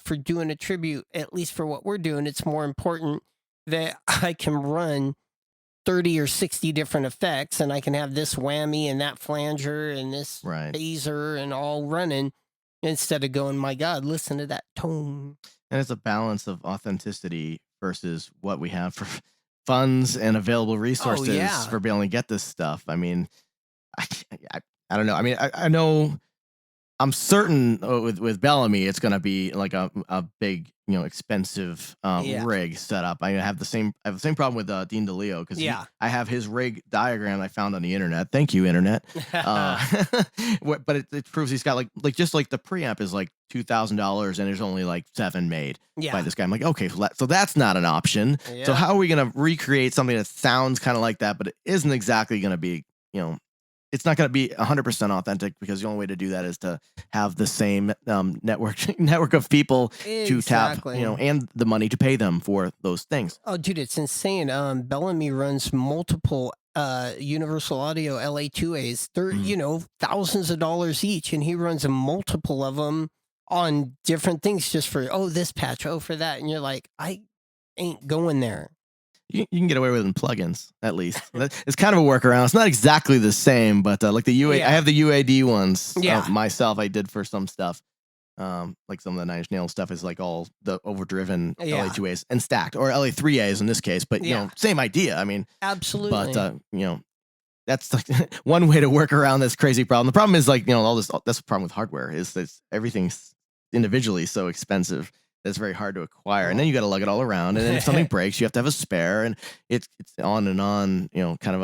for doing a tribute, at least for what we're doing, it's more important that I can run 30 or 60 different effects, and I can have this whammy and that flanger and this Right. phaser and all running instead of going, my God, listen to that tone. And it's a balance of authenticity versus what we have for funds and available Oh, resources yeah. for being able to get this stuff. I mean, I, I, I don't know. I mean, I know I'm certain with Bellamy, it's going to be like a big, expensive Yeah. rig setup. I have the same problem with Dean DeLeo because Yeah. I have his rig diagram I found on the internet. Thank you, internet. But it proves he's got like just like the preamp is like $2,000 and there's only like 7 made by Yeah. this guy. I'm like, okay, so that's not an option. So Yeah. how are we going to recreate something that sounds kind of like that, but it isn't exactly going to be, it's not going to be 100% authentic because the only way to do that is to have the same network of people to tap, Exactly. and the money to pay them for those things. Oh, dude, it's insane. Bellamy runs multiple Universal Audio LA2As. They're, Mhm. thousands of dollars each, and he runs a multiple of them on different things just for, this patch, for that. And you're like, I ain't going there. You can get away with it in plugins, at least. It's kind of a workaround. It's not exactly the same, but like the UA, I Yeah. have the UAD ones Yeah. myself. I did for some stuff. Like some of the Nine Inch Nails stuff is like all the overdriven Yeah. LA2As and stacked, or LA3As in this case. But Yeah. same idea. I mean, Absolutely. but that's like one way to work around this crazy problem. The problem is like all this. That's the problem with hardware is that everything's individually so expensive. That's very hard to acquire, and then you got to lug it all around. And then if something breaks, you have to have a spare, and it's on and on. Kind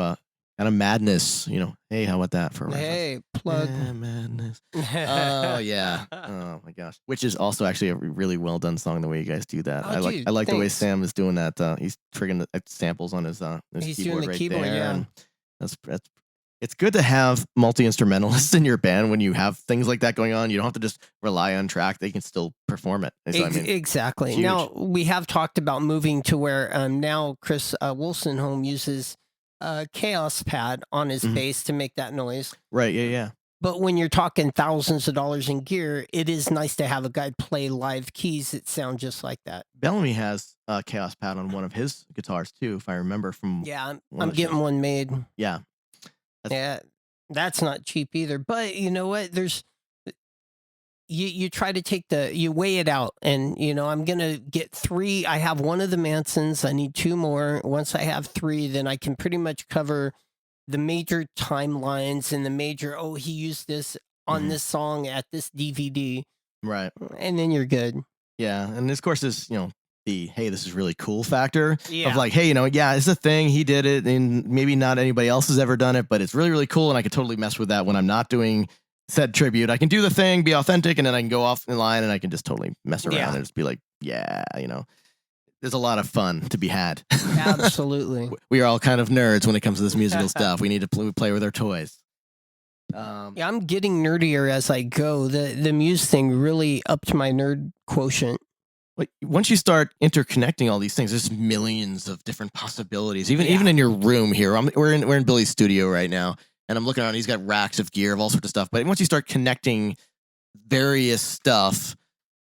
of madness. Hey, how about that for a reference? Hey, plug. Yeah, madness. Oh yeah. Oh my gosh. Which is also actually a really well done song. The way you guys do that, Oh, I like. dude, I like the way thanks. Sam is doing that. He's triggering the samples on his He's doing keyboard the right keyboard, there. yeah. And that's it's good to have multi instrumentalists in your band when you have things like that going on. You don't have to just rely on track; they can still perform it. So, I mean, Exactly. huge. Now we have talked about moving to where now Chris Wolstenholme uses Chaos Pad on his Mhm. bass to make that noise. Right? Yeah. But when you're talking thousands of dollars in gear, it is nice to have a guy play live keys that sound just like that. Bellamy has a Chaos Pad on one of his guitars too, if I remember from. Yeah, one I'm of the getting shows. one made. Yeah. Yeah, that's not cheap either. But you know what? There's you try to you weigh it out, and I'm gonna get 3. I have one of the Mansons. I need 2 more. Once I have 3, then I can pretty much cover the major timelines and the major. Oh, he used this on Mhm. this song at this DVD, Right. and then you're good. Yeah, and of course, this the hey, this is really cool factor Yeah. of like, hey, yeah, it's a thing. He did it, and maybe not anybody else has ever done it, but it's really, really cool, and I can totally mess with that when I'm not doing said tribute. I can do the thing, be authentic, and then I can go off in line, and I can just totally mess around Yeah. and just be like, yeah, there's a lot of fun to be had. Absolutely. We are all kind of nerds when it comes to this musical stuff. We need to play with our toys. Yeah, I'm getting nerdier as I go. The Muse thing really upped my nerd quotient. Like once you start interconnecting all these things, there's millions of different possibilities. Yeah. Even in your room here, we're in Billy's studio right now, and I'm looking around. He's got racks of gear of all sorts of stuff. But once you start connecting various stuff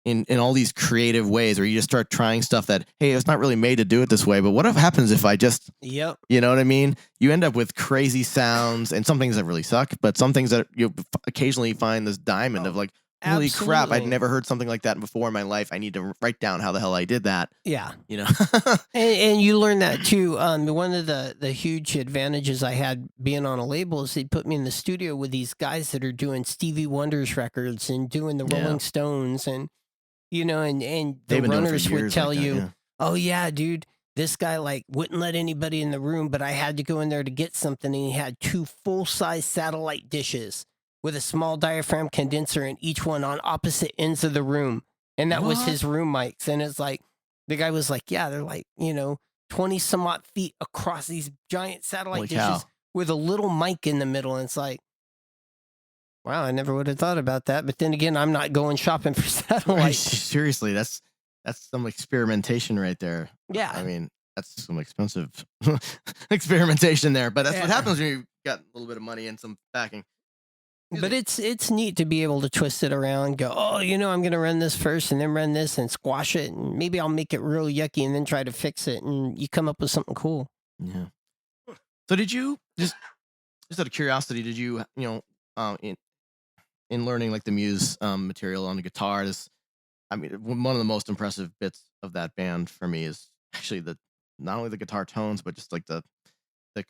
in all these creative ways, or you just start trying stuff that, hey, it's not really made to do it this way, but what happens if I just, Yep. you know what I mean? You end up with crazy sounds and some things that really suck, but some things that you occasionally find this diamond of like, holy crap, I'd Absolutely. never heard something like that before in my life. I need to write down how the hell I did that. Yeah. And And you learn that too. One of the huge advantages I had being on a label is they put me in the studio with these guys that are doing Stevie Wonder's records and doing the Yeah. Rolling Stones, and and the They've been doing it for runners would years tell like that, you, yeah. "Oh yeah, dude, this guy like wouldn't let anybody in the room, but I had to go in there to get something, and he had 2 full-size satellite dishes with a small diaphragm condenser in each one on opposite ends of the room, and that was What? his room mics." And it's like the guy was like, "Yeah, they're like 20 some odd feet across these giant satellite Holy dishes cow. with a little mic in the middle." And it's like, wow, I never would have thought about that. But then again, I'm not going shopping for satellites. Seriously, that's some experimentation right there. Yeah. I mean, that's some expensive experimentation there, but that's what Yeah. happens when you've got a little bit of money and some backing. But it's neat to be able to twist it around, go, oh, I'm gonna run this first and then run this and squash it, and maybe I'll make it real yucky and then try to fix it, and you come up with something cool. Yeah. So did you just out of curiosity, did you in learning like the Muse material on the guitar, I mean, one of the most impressive bits of that band for me is actually the not only the guitar tones, but just like the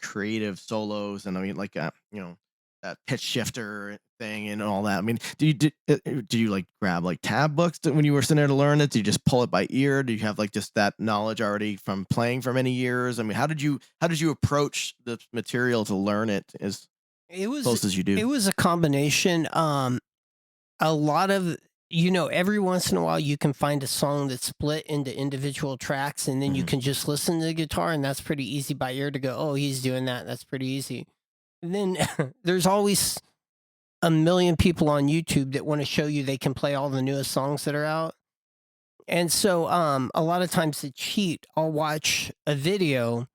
creative solos, and I mean, like that pitch shifter thing and all that. I mean, do you like grab like tab books when you were sitting there to learn it? Do you just pull it by ear? Do you have like just that knowledge already from playing for many years? I mean, how did you approach the material to learn it as It was close as you do? it was a combination. A lot of every once in a while you can find a song that's split into individual tracks, and then you Mhm. can just listen to the guitar, and that's pretty easy by ear to go, oh, he's doing that. That's pretty easy. And then there's always a million people on YouTube that want to show you they can play all the newest songs that are out. And so a lot of times to cheat, I'll watch a video,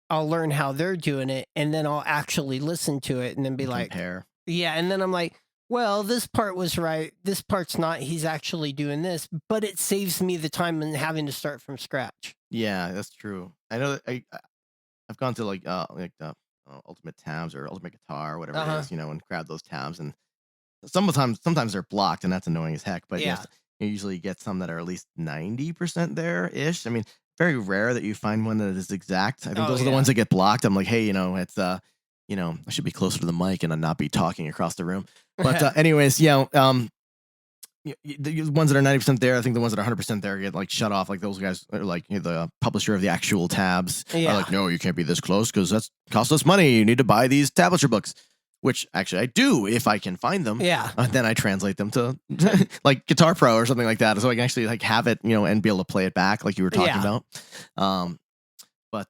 I'll learn how they're doing it, and then I'll actually listen to it and then be And like, compare. yeah, and then I'm like, well, this part was right, this part's not, he's actually doing this, but it saves me the time and having to start from scratch. Yeah, that's true. I know that I've gone to like the Ultimate Tabs or Ultimate Guitar, whatever it Uh-huh. is, and grab those tabs, and sometimes they're blocked, and that's annoying as heck. But Yeah. yes, you usually get some that are at least 90% there ish. I mean, very rare that you find one that is exact. I think Oh those are the yeah. ones that get blocked. I'm like, hey, it's I should be closer to the mic and not be talking across the room. But anyways, the ones that are 90% there, I think the ones that are 100% there get like shut off. Like those guys are like the publisher of the actual tabs are like, Yeah. no, you can't be this close because that's cost us money. You need to buy these tablature books, which actually I do if I can find them. Yeah. Then I translate them to like Guitar Pro or something like that, so I can actually like have it, and be able to play it back like you were talking Yeah. about. Um, but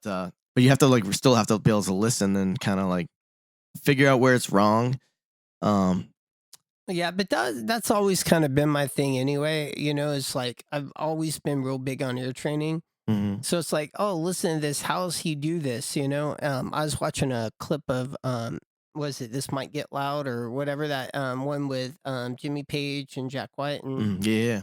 you have to like still have to be able to listen and kind of like figure out where it's wrong. Um, Yeah, but that's always kind of been my thing anyway. It's like I've always been real big on ear training. mhm. So it's like, oh, listen to this. How's he do this? I was watching a clip of was it This Might Get Loud or whatever, that one with Jimmy Page and Jack White, Yeah,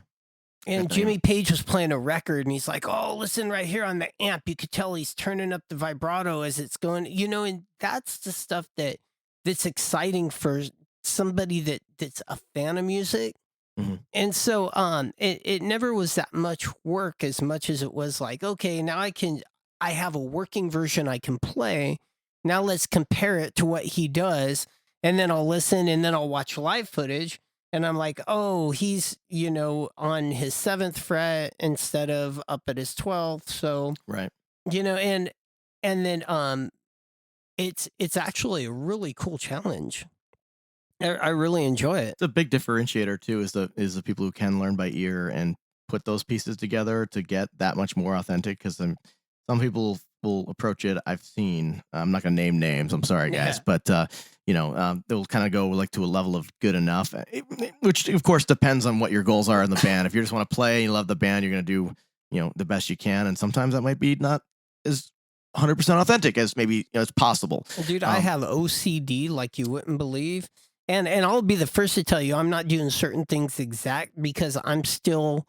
and definitely. Jimmy Page was playing a record, and he's like, oh, listen right here on the amp. You could tell he's turning up the vibrato as it's going, and that's the stuff that's exciting for somebody that's a fan of music. Mhm. And so it never was that much work as much as it was like, okay, now I have a working version I can play. Now let's compare it to what he does. And then I'll listen and then I'll watch live footage. And I'm like, oh, he's, on his seventh fret instead of up at his 12th. So, Right. and then it's actually a really cool challenge. I really enjoy it. It's a big differentiator too, is the people who can learn by ear and put those pieces together to get that much more authentic. Because some people will approach it. I've seen. I'm not gonna name names. I'm sorry, guys, Yeah. but they'll kind of go like to a level of good enough, which of course depends on what your goals are in the band. If you just want to play, you love the band, you're gonna do the best you can, and sometimes that might be not as 100% authentic as maybe as possible. Dude, I Um, have OCD like you wouldn't believe. And I'll be the first to tell you I'm not doing certain things exact because I'm still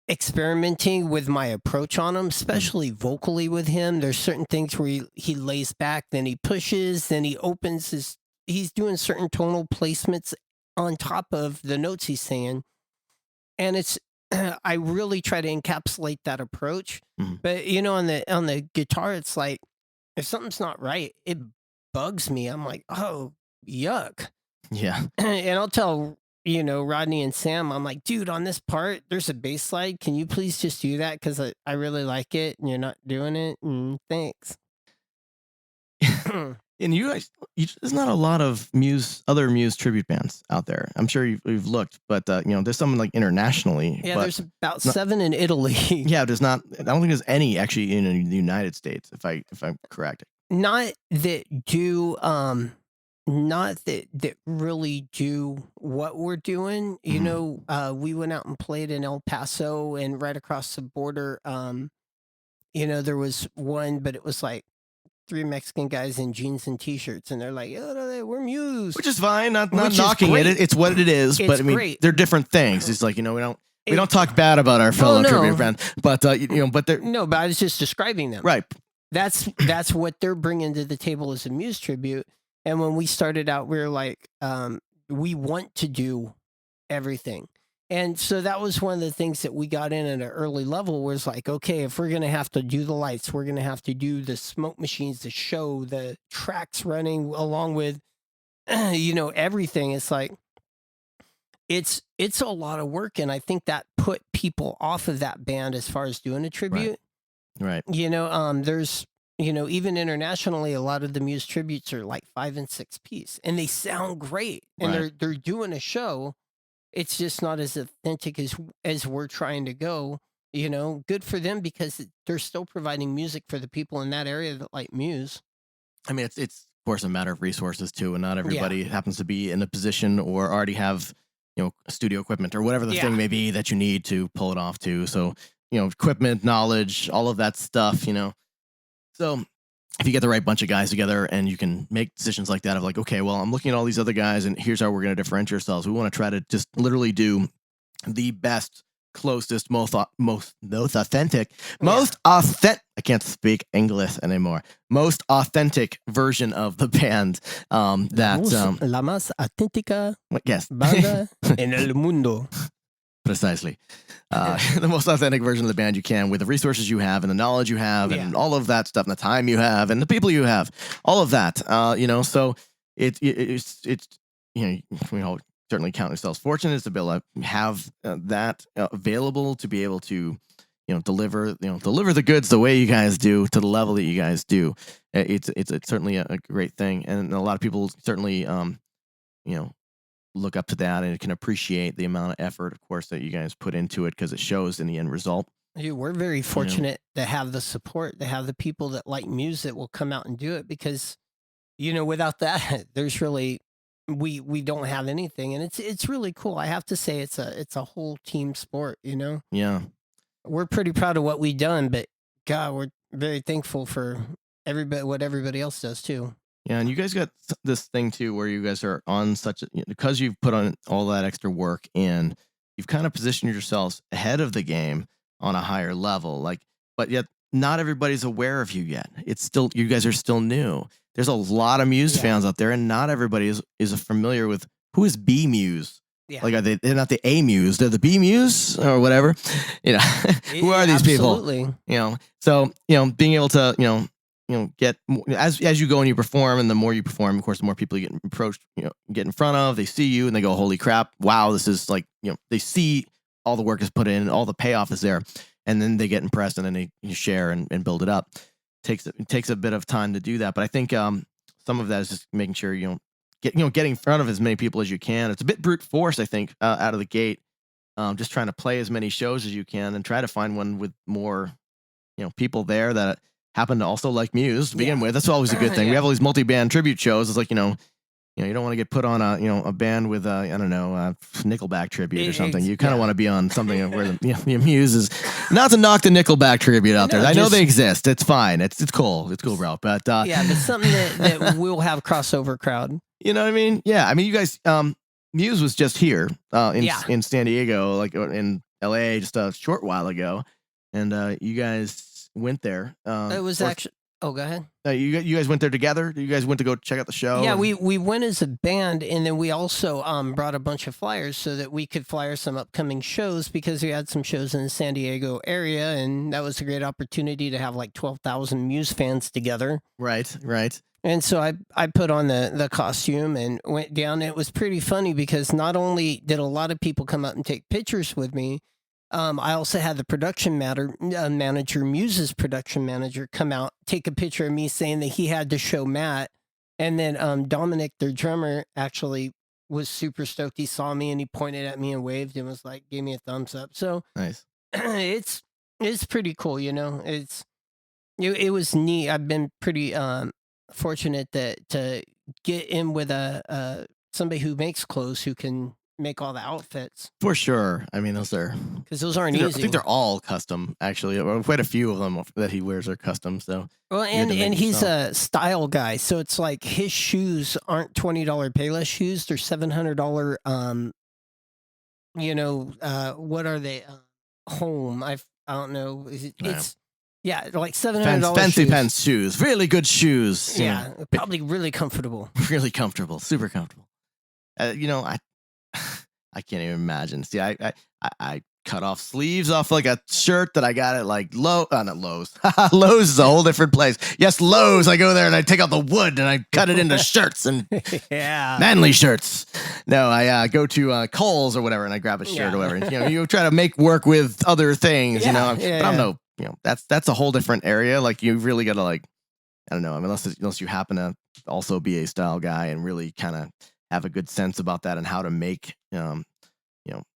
experimenting with my approach on him, mhm, especially vocally with him. There's certain things where he lays back, then he pushes, then he opens he's doing certain tonal placements on top of the notes he's saying. And it's I really try to encapsulate that approach. mhm. But on the guitar, it's like if something's not right, it bugs me. I'm like, oh, yuck. Yeah. And I'll tell, Rodney and Sam, I'm like, dude, on this part, there's a bass slide. Can you please just do that? Because I really like it and you're not doing it. And thanks. And there's not a lot of other Muse tribute bands out there. I'm sure you've looked, but there's some like internationally, Yeah, but there's about not, 7 in Italy. yeah, there's not. I don't think there's any actually in the United States, if I'm correct. Not that do, not that really do what we're doing. Mhm. We went out and played in El Paso, and right across the border, there was one, but it was like three Mexican guys in jeans and t-shirts, and they're like, "Oh, we're Muse," which is fine. Not which is knocking it. great. It's what it is. It's But I mean, great. they're different things. It's like, we It- don't talk bad about our fellow no. tribute band, but but they're No, but I was just describing them. right. That's what they're bringing to the table as a Muse tribute. And when we started out, we were like, we want to do everything. And so that was one of the things that we got in at an early level was like, okay, if we're going to have to do the lights, we're going to have to do the smoke machines, the show, the tracks running along with, everything. It's like, it's a lot of work. And I think that put people off of that band as far as doing a tribute. Right. There's, even internationally, a lot of the Muse tributes are like 5 and 6 piece, and they sound great, and Right. they're doing a show. It's just not as authentic as we're trying to go. Good for them because they're still providing music for the people in that area that like Muse. I mean, it's of course a matter of resources too, and not everybody happens to be in a position or already have studio equipment or whatever the thing may be that you need to pull it off to. So equipment, knowledge, all of that stuff. So if you get the right bunch of guys together and you can make decisions like that of like, okay, well, I'm looking at all these other guys and here's how we're going to differentiate ourselves. We want to try to just literally do the best, closest, most authentic, I can't speak English anymore. Most authentic version of the band La más auténtica yes. banda en el mundo. Precisely. The most authentic version of the band you can with the resources you have and the knowledge you have and all of that stuff and the time you have and the people you have, all of that, so it's we all certainly count ourselves fortunate to be able to have that available to be able to, deliver the goods the way you guys do to the level that you guys do. It's certainly a great thing. And a lot of people certainly, look up to that and can appreciate the amount of effort, of course, that you guys put into it because it shows in the end result. We're very fortunate to have the support, to have the people that like Muse that will come out and do it because, without that, there's really, we don't have anything. And it's really cool. I have to say it's a whole team sport, Yeah. We're pretty proud of what we've done, but God, we're very thankful for what everybody else does too. Yeah, and you guys got this thing too where you guys are on because you've put on all that extra work and you've kind of positioned yourselves ahead of the game on a higher level, but yet not everybody's aware of you yet. It's still, you guys are still new. There's a lot of Muse fans out there and not everybody is familiar with who is bMUSE. Yeah. Like they're not the A Muse, they're the bMUSE or whatever. Who are these people? Absolutely. So being able to get as you go and you perform, and the more you perform, of course, the more people you get approached, get in front of, they see you and they go, holy crap, wow, this is like, they see all the work is put in, all the payoff is there, and then they get impressed and then they share and build it up. It takes a bit of time to do that, but I think some of that is just making sure getting in front of as many people as you can. It's a bit brute force, I think, out of the gate, just trying to play as many shows as you can and try to find one with more people there that happen to also like Muse to begin with. That's always a good thing. We have all these multi-band tribute shows. It's like, you don't want to get put on a band with a Nickelback tribute or something. You kind of want to be on something where the Muse is, not to knock the Nickelback tribute out there. I know they exist. It's fine. It's cool. It's cool, bro. But but something that will have crossover crowd. You know what I mean? Yeah. I mean, you guys, Muse was just here in San Diego, like in LA, just a short while ago, and you guys went there. It was actually. Oh, go ahead. You guys went there together? You guys went to go check out the show? Yeah, we went as a band, and then we also brought a bunch of flyers so that we could flyer some upcoming shows because we had some shows in the San Diego area, and that was a great opportunity to have like 12,000 Muse fans together. Right. And so I put on the costume and went down. It was pretty funny because not only did a lot of people come up and take pictures with me, I also had the production manager, Muse's production manager, come out, take a picture of me saying that he had to show Matt. And then Dominic, their drummer, actually was super stoked. He saw me and he pointed at me and waved and was like, gave me a thumbs up. So nice. It's pretty cool, It was neat. I've been pretty fortunate to get in with somebody who makes clothes who can make all the outfits For sure. I mean, those are. because those aren't I easy. think they're all custom, actually. Quite a few of them that he wears are custom. So Well, you had to make and it he's yourself. a style guy, so it's like his shoes aren't $20 Payless shoes; they're $700. What are they? Home. I don't know. Yeah. It's yeah, like $700 Fancy shoes. pants shoes, really good shoes. Yeah, probably really comfortable. Really comfortable, super comfortable. I I can't even imagine. See, I cut off sleeves off like a shirt that I got at like not Lowe's. Lowe's is a whole different place. Yes, Lowe's. I go there and I take out the wood and I cut it into shirts and Yeah. manly shirts. No, I go to Kohl's or whatever and I grab a shirt or whatever. You try to make work with other things. Yeah, but I'm no. That's a whole different area. Like you really got to I don't know. I mean, unless you happen to also be a style guy and really kind of have a good sense about that and how to make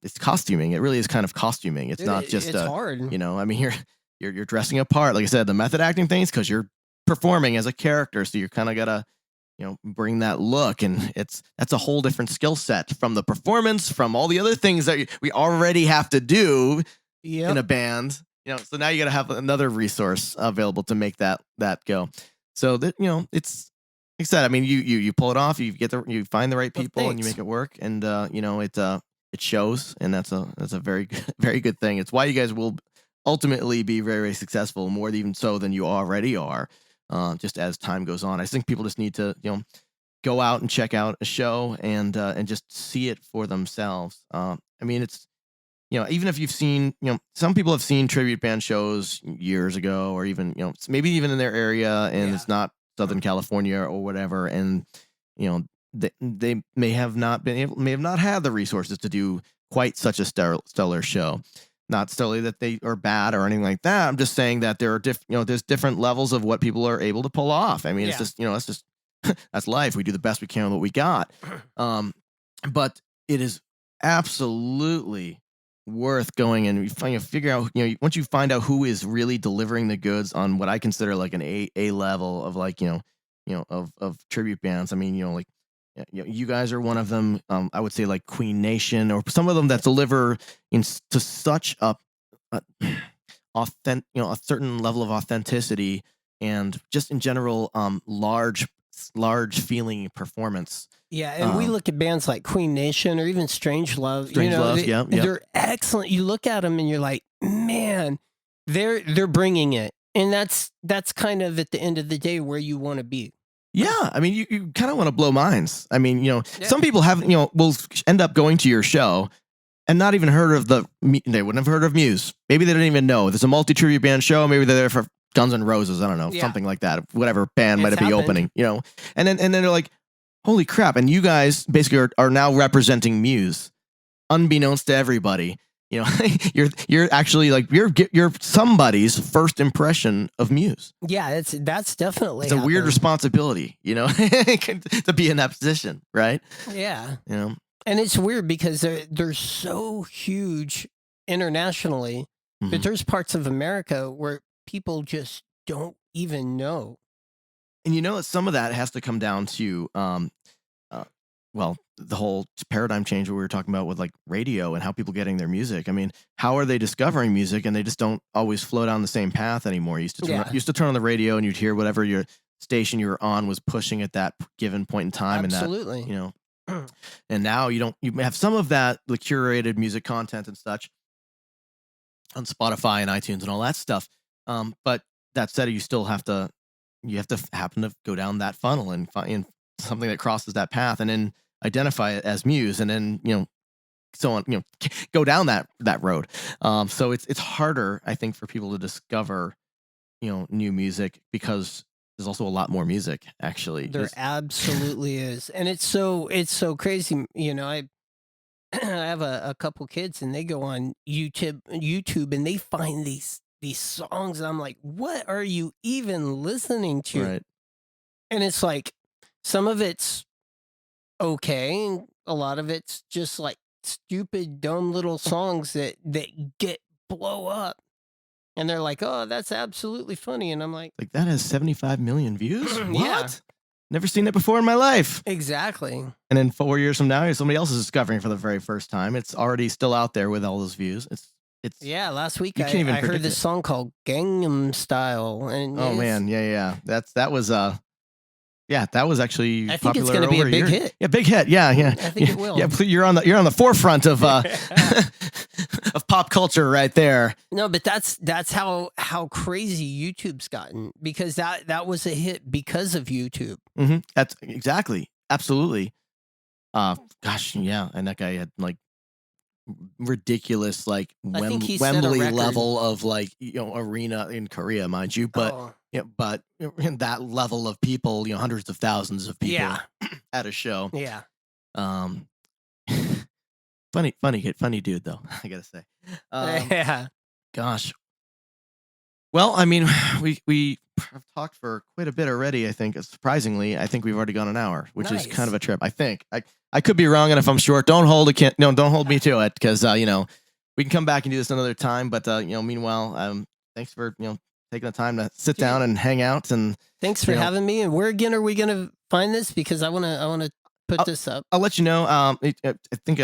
it's costuming. It really is kind of costuming. It's not just it's hard. I mean, you're dressing a part. Like I said, the method acting things because you're performing as a character, so you kind of gotta bring that look, and that's a whole different skill set from the performance, from all the other things that we already have to do in a band. So now you got to have another resource available to make that go. So that it's like I said. I mean, you pull it off. You find the right people and you make it work, and it shows, and that's a very very good thing. It's why you guys will ultimately be very very successful, more even so than you already are. Just as time goes on, I think people just need to go out and check out a show and just see it for themselves. I mean, it's even if you've seen, some people have seen tribute band shows years ago, or even, maybe even in their area, and it's not Southern California or whatever, and they may have not had the resources to do quite such a stellar show. Not stellar that they are bad or anything like that. I'm just saying that there are there's different levels of what people are able to pull off. I mean, it's just that's just that's life. We do the best we can with what we got. But it is absolutely worth going and figure out, once you find out who is really delivering the goods on what I consider like an A level of of tribute bands. I mean, you guys are one of them. I would say like Queen Nation or some of them that deliver to such a certain level of authenticity and just in general, large feeling performance. Yeah, and we look at bands like Queen Nation or even Strangelove. Strangelove, they're excellent. You look at them and you're like, man, they're bringing it, and that's kind of at the end of the day where you want to be. Yeah, I mean, you kind of want to blow minds. I mean, some people will end up going to your show and not even heard of they wouldn't have heard of Muse. Maybe they didn't even know there's a multi-tribute band show. Maybe they're there for Guns N' Roses. I don't know, something like that. Whatever band might be opening, and then they're like, holy crap! And you guys basically are now representing Muse, unbeknownst to everybody. You're actually like you're somebody's first impression of Muse. Yeah, that's definitely it's a weird responsibility, to be in that position, right? Yeah, and it's weird because they're so huge internationally, but there's parts of America where people just don't even know. And some of that has to come down to the whole paradigm change we were talking about with like radio and how people getting their music. I mean, how are they discovering music? And they just don't always flow down the same path anymore. You used to turn on the radio and you'd hear whatever your station you were on was pushing at that given point in time. Absolutely. And that, and now you have some of that, the curated music content and such on Spotify and iTunes and all that stuff. But that said, you have to happen to go down that funnel and find something that crosses that path and then identify it as Muse, and then so on, go down that road. So it's harder, I think, for people to discover new music because there's also a lot more music. Actually, there absolutely is, and it's so crazy. I have a couple kids, and they go on YouTube, and they find these songs, and I'm like, what are you even listening to? Right. And it's like some of it's okay, and a lot of it's just like stupid, dumb little songs that blow up, and they're like, "Oh, that's absolutely funny," and I'm like, that has 75 million views. What? Yeah. never seen that before in my life. Exactly. And then 4 years from now, somebody else is discovering for the very first time. It's already still out there with all those views. It's Yeah, last week you I can't even heard predict this it. song called Gangnam Style. And Oh man, yeah. That was that was actually I think it's popular going to be a over big year. hit. Yeah, big hit. Yeah. I think it will. Yeah, you're on the forefront of of pop culture right there. No, but that's how crazy YouTube's gotten, because that was a hit because of YouTube. Mm-hmm. That's exactly, absolutely. Gosh, yeah, and that guy had like ridiculous, like I think he set a Wembley record. level of like arena in Korea, mind you, but Oh, but that level of people, hundreds of thousands of people yeah, at a show. yeah. Um, funny dude though. I gotta say. Yeah. Gosh. Well, I mean, we have talked for quite a bit already. I think, surprisingly, I think we've already gone an hour, which is kind of a trip. I think I could be wrong, and if I'm short, don't hold me to it, because we can come back and do this another time. But meanwhile, thanks for taking the time to sit down and hang out. And thanks for having me. And where again are we gonna find this? Because I wanna put this up. I'll let you know. I think.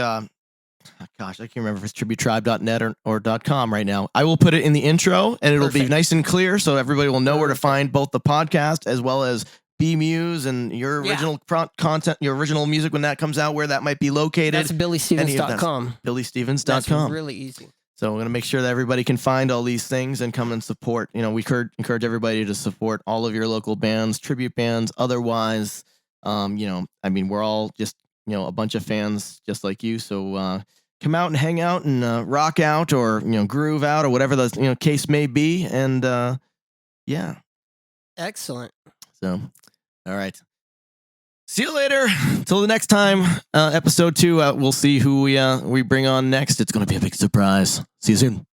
Gosh, I can't remember if it's TributeTribe.net or .com right now. I will put it in the intro, and it'll be nice and clear, so everybody will know where to find both the podcast as well as bMUSE and your original content, your original music when that comes out, where that might be located. That's BillieStevens.com. BillieStevens.com. That's really easy. So I'm going to make sure that everybody can find all these things and come and support. We encourage everybody to support all of your local bands, tribute bands, otherwise. I mean, we're all just a bunch of fans just like you. So come out and hang out and rock out, or groove out, or whatever the case may be. And yeah, excellent. So all right, see you later. Till the next time, episode 2. We'll see who we bring on next. It's gonna be a big surprise. See you soon.